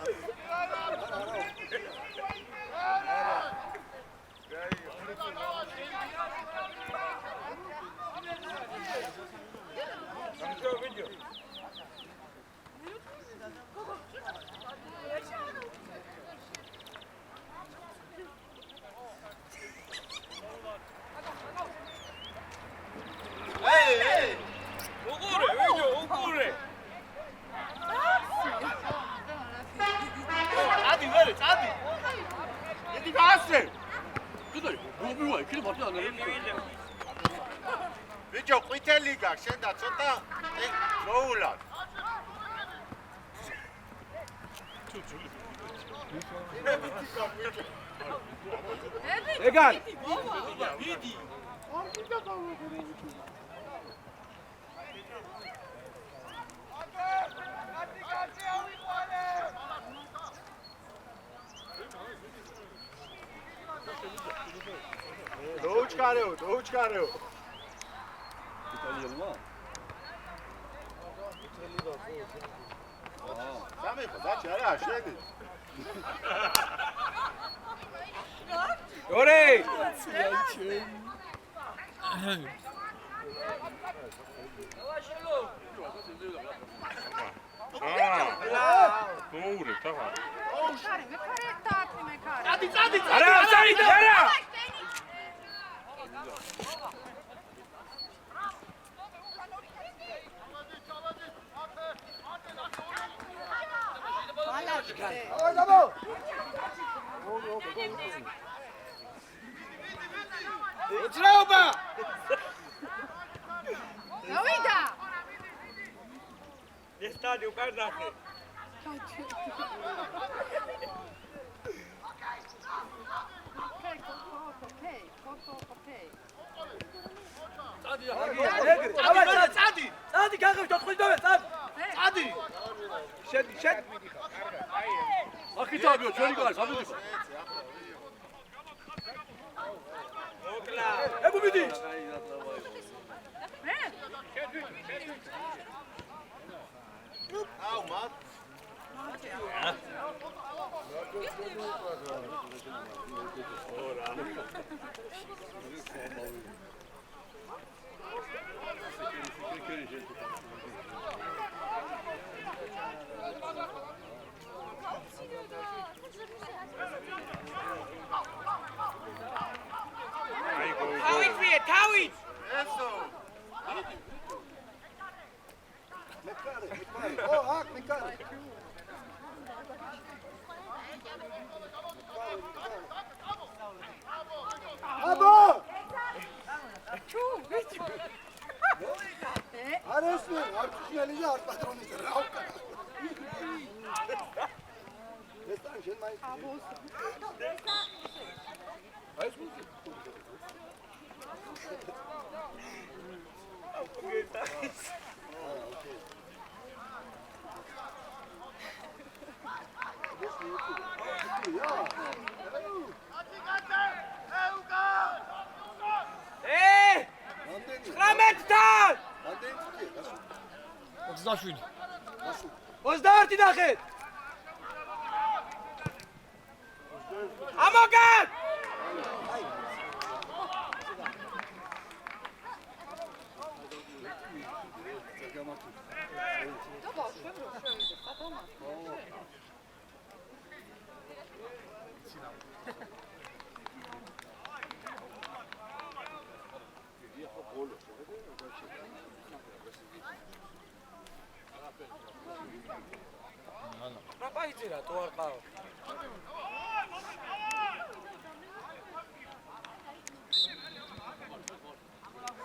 ბიჭო, ყვითელი გაქვს, შენ და ცოტა მოულად. ეგარ დაუჩქარეო. იტალიელმა. სამი ხო დაჩი არა, შედი. ორე მოურე თახა. არა არა მოძრაობა გავიდა. ეს სტადი უკან ნახე. წადი გაღებთ 4-ე წადი. წადი. შედი. აქითაბიო ჩვენი კაცი სამუდიხო. მოკლა. ებუბიდი. აუ მათ თავით ვიე, თავით. ესო ო აქ მიკარე აბა ჩუ, ვიჭი. არ ესმე არ ხშნელი და არ პატრონის რა უკან ეს თან შენ მაინც აი ეს მუსიკა რამეთთან 27. 21 ნახეთ. ამოგან! და ბავშვები რო შევიდეთ, სათამა. რა პაიცირა თუ არ ყავ?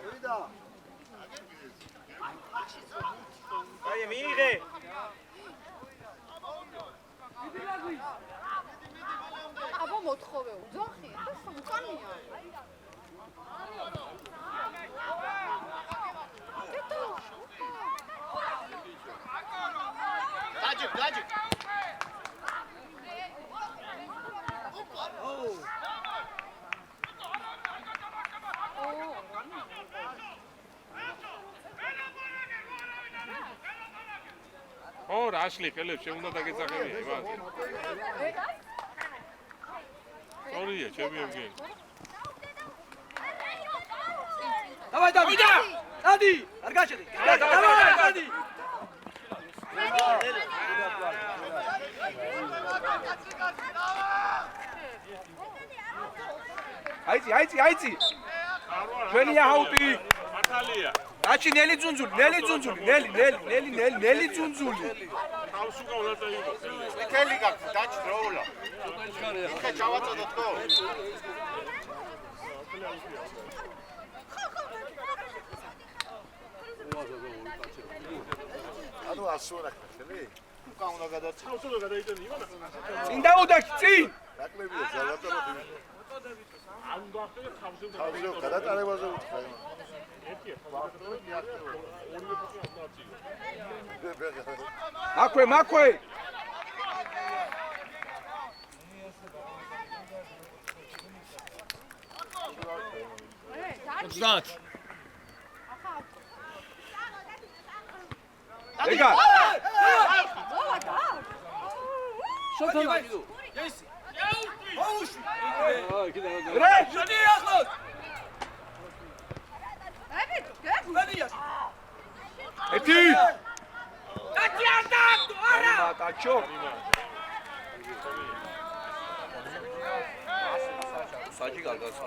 ვიდა აი მიიღე. აბა მოთხოვე უძახია და სამყანია. დაჯი ო რაშლი ხელებს შეუნდა დაგეძახებია იბა. სორია ჩემი ევგენი. დავაი დავიდა. წადი, არ გაჩერდი. დავაი წადი. აიცი. ჩვენია ჰაუტი. მართალია. გაჩი ნელი ძუნძული. ნელი ძუნძული. თავს უკავლად დაიღო. მიქელი გაქვს დაჭ დროულა იქა ჩავაწოდოთ ხო ანუ ასურა ხელი უკან უნდა გადაწყო თავს უნდა გადაიტანო ივანა. წინ დაუდაკი, წინ. ნაკლებია ზალატარობი არ უნდა ახდე თავს უნდა თავზე გადატარებაზე უთხრა ერთია ორივე ფოტო არ დაწიო. მაქვე. Znać. ეგა. შოთან აგიდო. რე, შენი ახლოს. ეთი. ტაჩო. საჭი გარდაცა.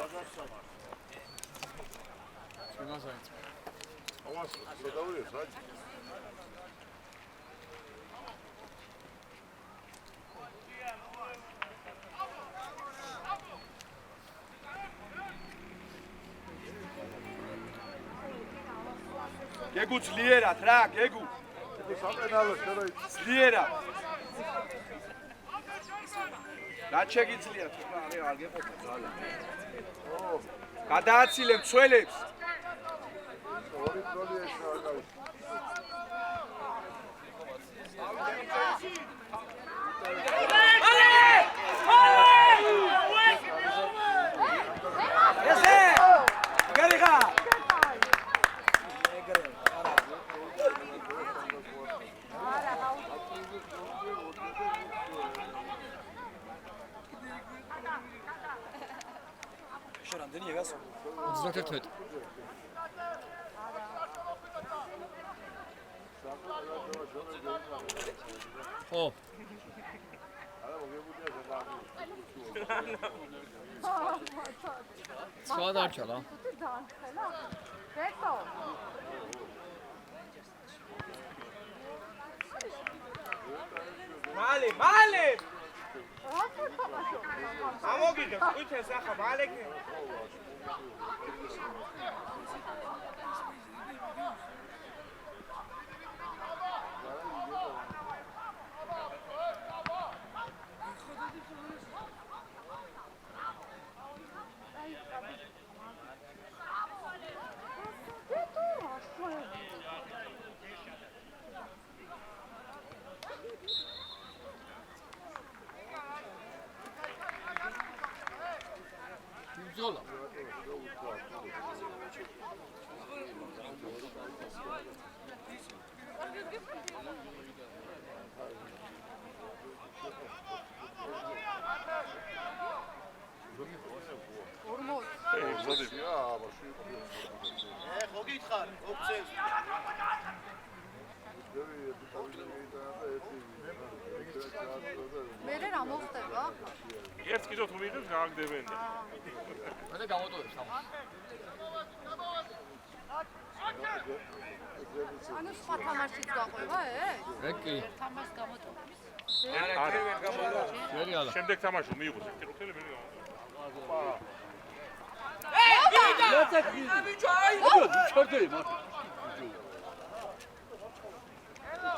გეგუ ძლიერად რა, გეგუ. საპენალო შეიძლება. ძლიერად. რა შეგიძლიათ თქვა, არ გეყოფა ძალა. გადააცილე მცველებს. ორი გოლი ეშვა კაი. ესე! გარიხა! შერამდენი ეგას 31. ო სხვა დარჩა რა. ბეტო. მალე, მალე! რა თქმა ამოგიგებ, ყვითელს ახლა მალე კი. ბრძოლა. ხო გითხარ, ოფცევს. მერე რა მოხდება? ერთ კიდევ თუ მიიღებს გააგდებენ. მე გამოტოვებს ამას. ანუ სხვა თამაშიც გაყვება ეს? მე კი. თამაშს გამოტოვებს. რეალა. შემდეგ თამაში მიიღოს ერთი ყუთელი მე გამო. ჩორდე მაგ.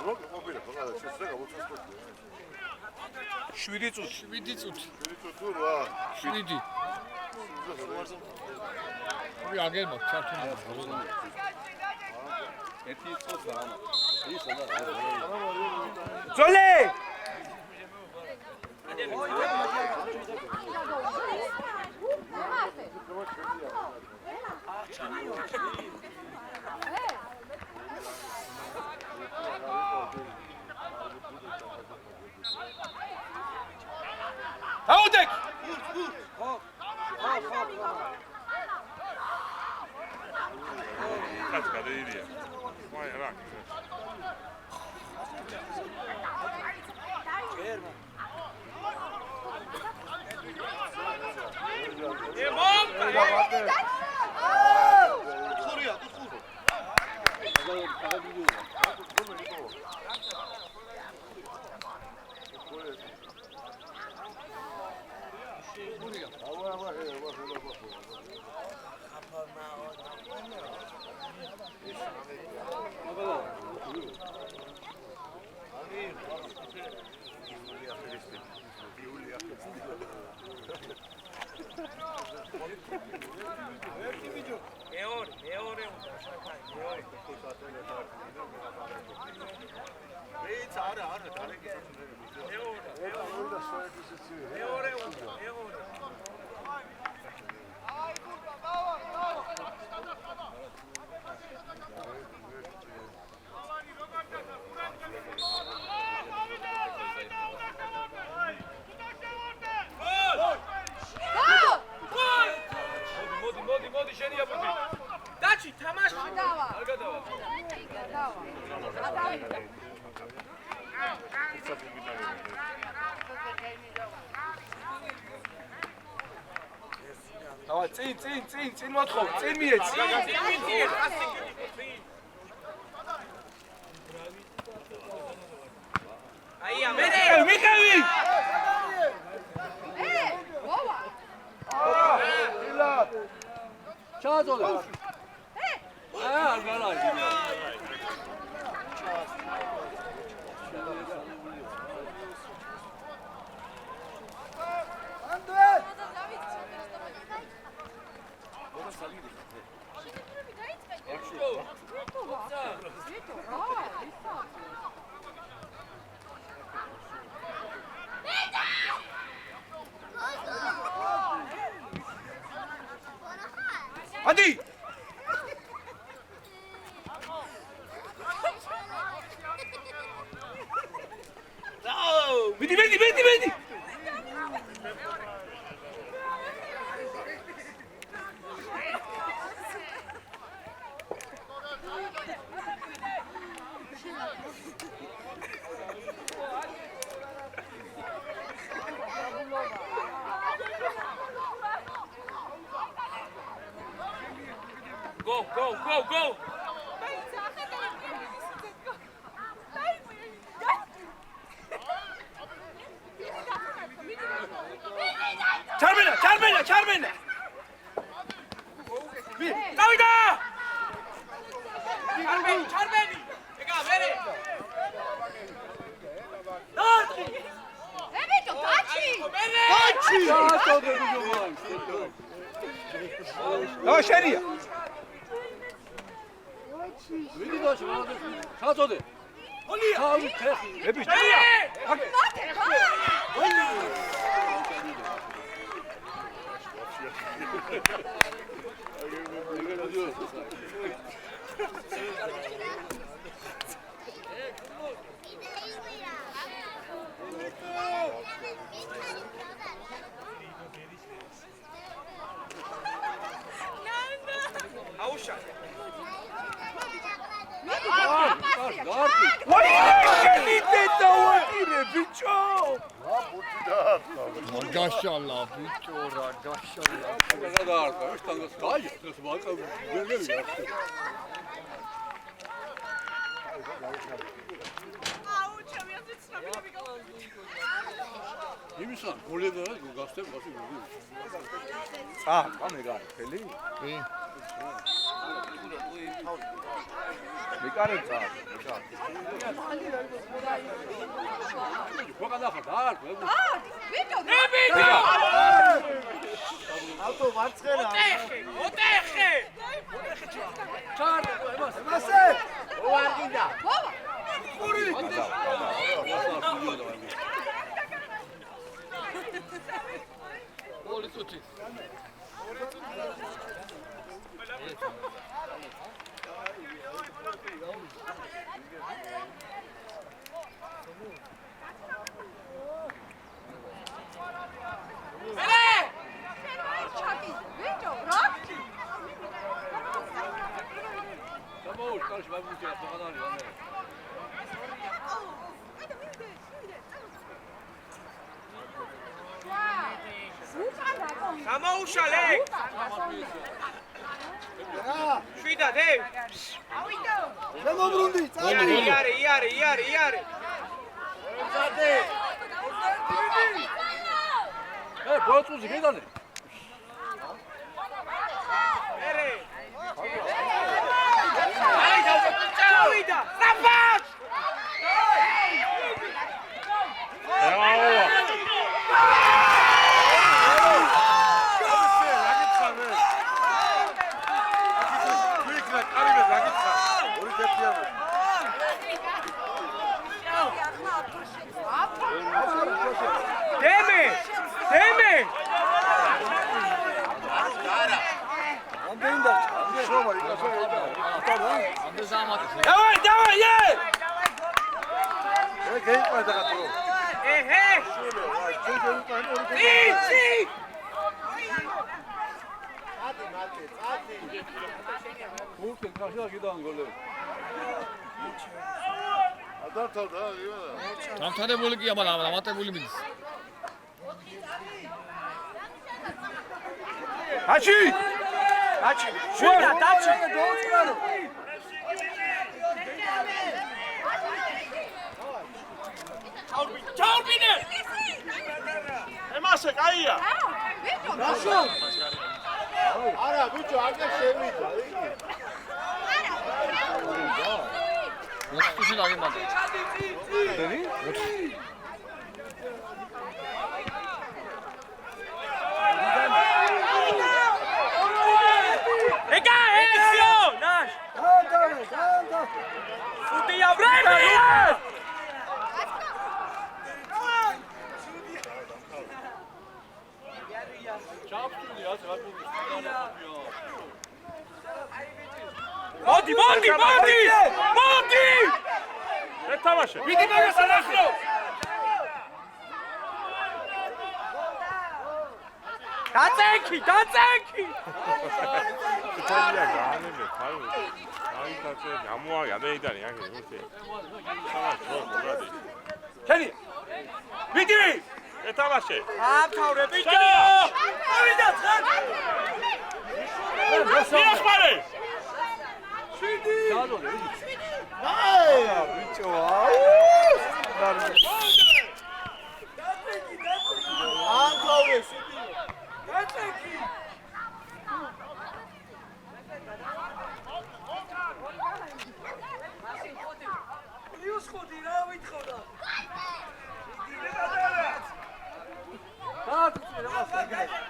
რო ყოფილი ხო და შეცდება მოწესრიგე. 7 წუთი. 7 წუთი. თუ რა 7. ორი აგერ მაგ ჩართული ბოლო. ერთი წუთი რა ამა. ისო და ძოლე! აუდეკ! კაც გადაიდია. ვაი რა. ხურია, ხურ. მეორე უნდა შეხაი, მეორე. მეც არა, დარეგისტრირე. მეორე უნდა, მეორე. აი გურბა, დავა, დავა. მოდი, შენია ბუთი. დაჩი, თამაში. დავა. არ გადავა. დავა. გადავიდა. დავა, წინ მოთხოვ, წინ მიეც. აი, ამერე. მიხევი! მოვა. ჩააწოლე. არ გარაჟი. მოდი მიდი Go! ჩარმენა გავიდა ჩარბენი! ეგა ვერე! ბიჭო, დაჩი! და შენია ვიდი დაში ხაწოდე ოლია თავი ფეხი ები შენია აუშა! ბიჭო გაშალა ბიჭო რა გაშალა რა დაარქვა ის თანგას გაიჭრეს მაკა ვერნერი იმისა გოლედა გასტებ გასი კამე გარი ხელი კი მეკარე წა ვაგადახა დაარქვა ბიჭო, ავტო მარცხენა ოტეხე! მასე ვარგიდა ბობა! გოლი წუთი ჩაკი, ბიჭო, რა? გამოულ კარში ვაგუჩია ვაგადალი ვამე გამოუშალე! შვიდა დევ! შემოbrunდი იარე! ბოწუზი გედანე ვერე! აი დავიდა! საფაშ! დემე! ამდენდა შრომა იქასო ამდე ზამათი დავაი გეიყვანა ხათრო ეჰე! იცი! გულკენ კაშა გიდან გოლები ადართავდა იბა დამთანებული კი აბა დამატებული მიდის აჩი შვიდა დაჩი ჩაურბინე! ემასე კაია ბიჭო, რაშო არა ბიჭო აგე შევიდა მოც თუში დაგემატა დენი ეგა ექსიო! ნაშ! დაანდა უდია ბრენია! ჩაფტული ასე ვაგუჩი მოდი, მოდი, მოდი! მოდი! ეთამაშე. ვიდი მაგას ანახავს! დაწენქი, დაწენქი! თალია გაანებე, თალია. აი დაце, გამოა, ამეიდანი აქ ისე. თამაში როგორი? შენი! ვიდი! ეთამაშე. ამთავრე, ბიჭო! ავიდა ცხად! მიახმარე. ბიჭო, აუ! ამთავრე, დაწენქი! იუსხოდი რა ვითხოვდა?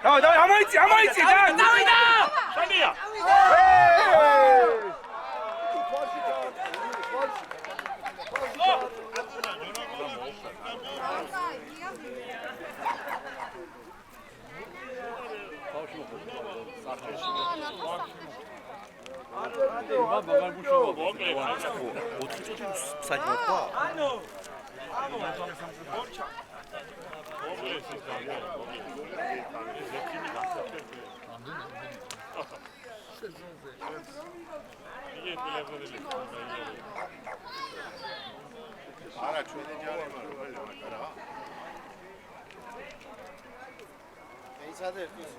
დავი, დავი, ამოიცი, ამოიცი, დავიდა! შენია. არა ჩვენი ჯარიმა რა რა ეცადე ერთის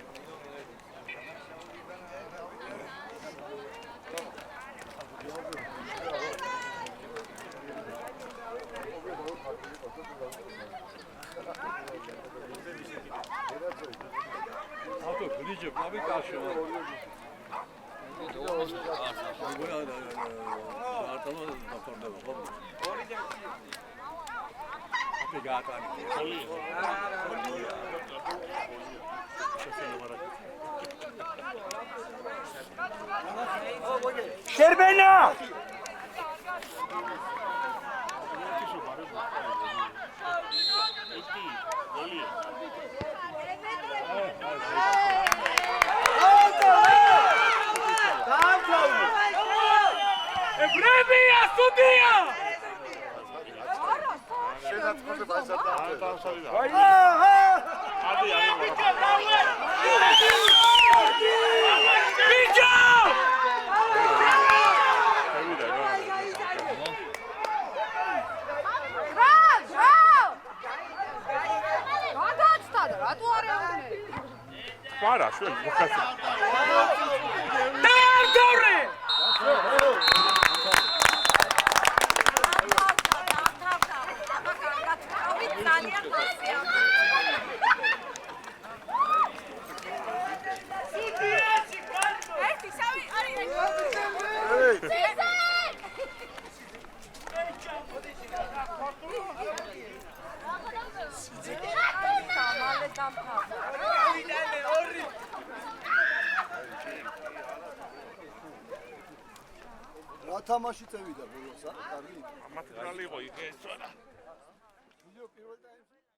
ავტო გლიჯე პლავიკაში შერბენა! ებრებია, სტუდია! შენაცხოზე ბაზარდა ბიჭო! არა, შველი, მოხაცა. დაამთავრე! რა თამაში წევიდა ბოლოს, კარგი? მათგალი იყო იქ ეს რა. ვიდეო პირველ ტაიმში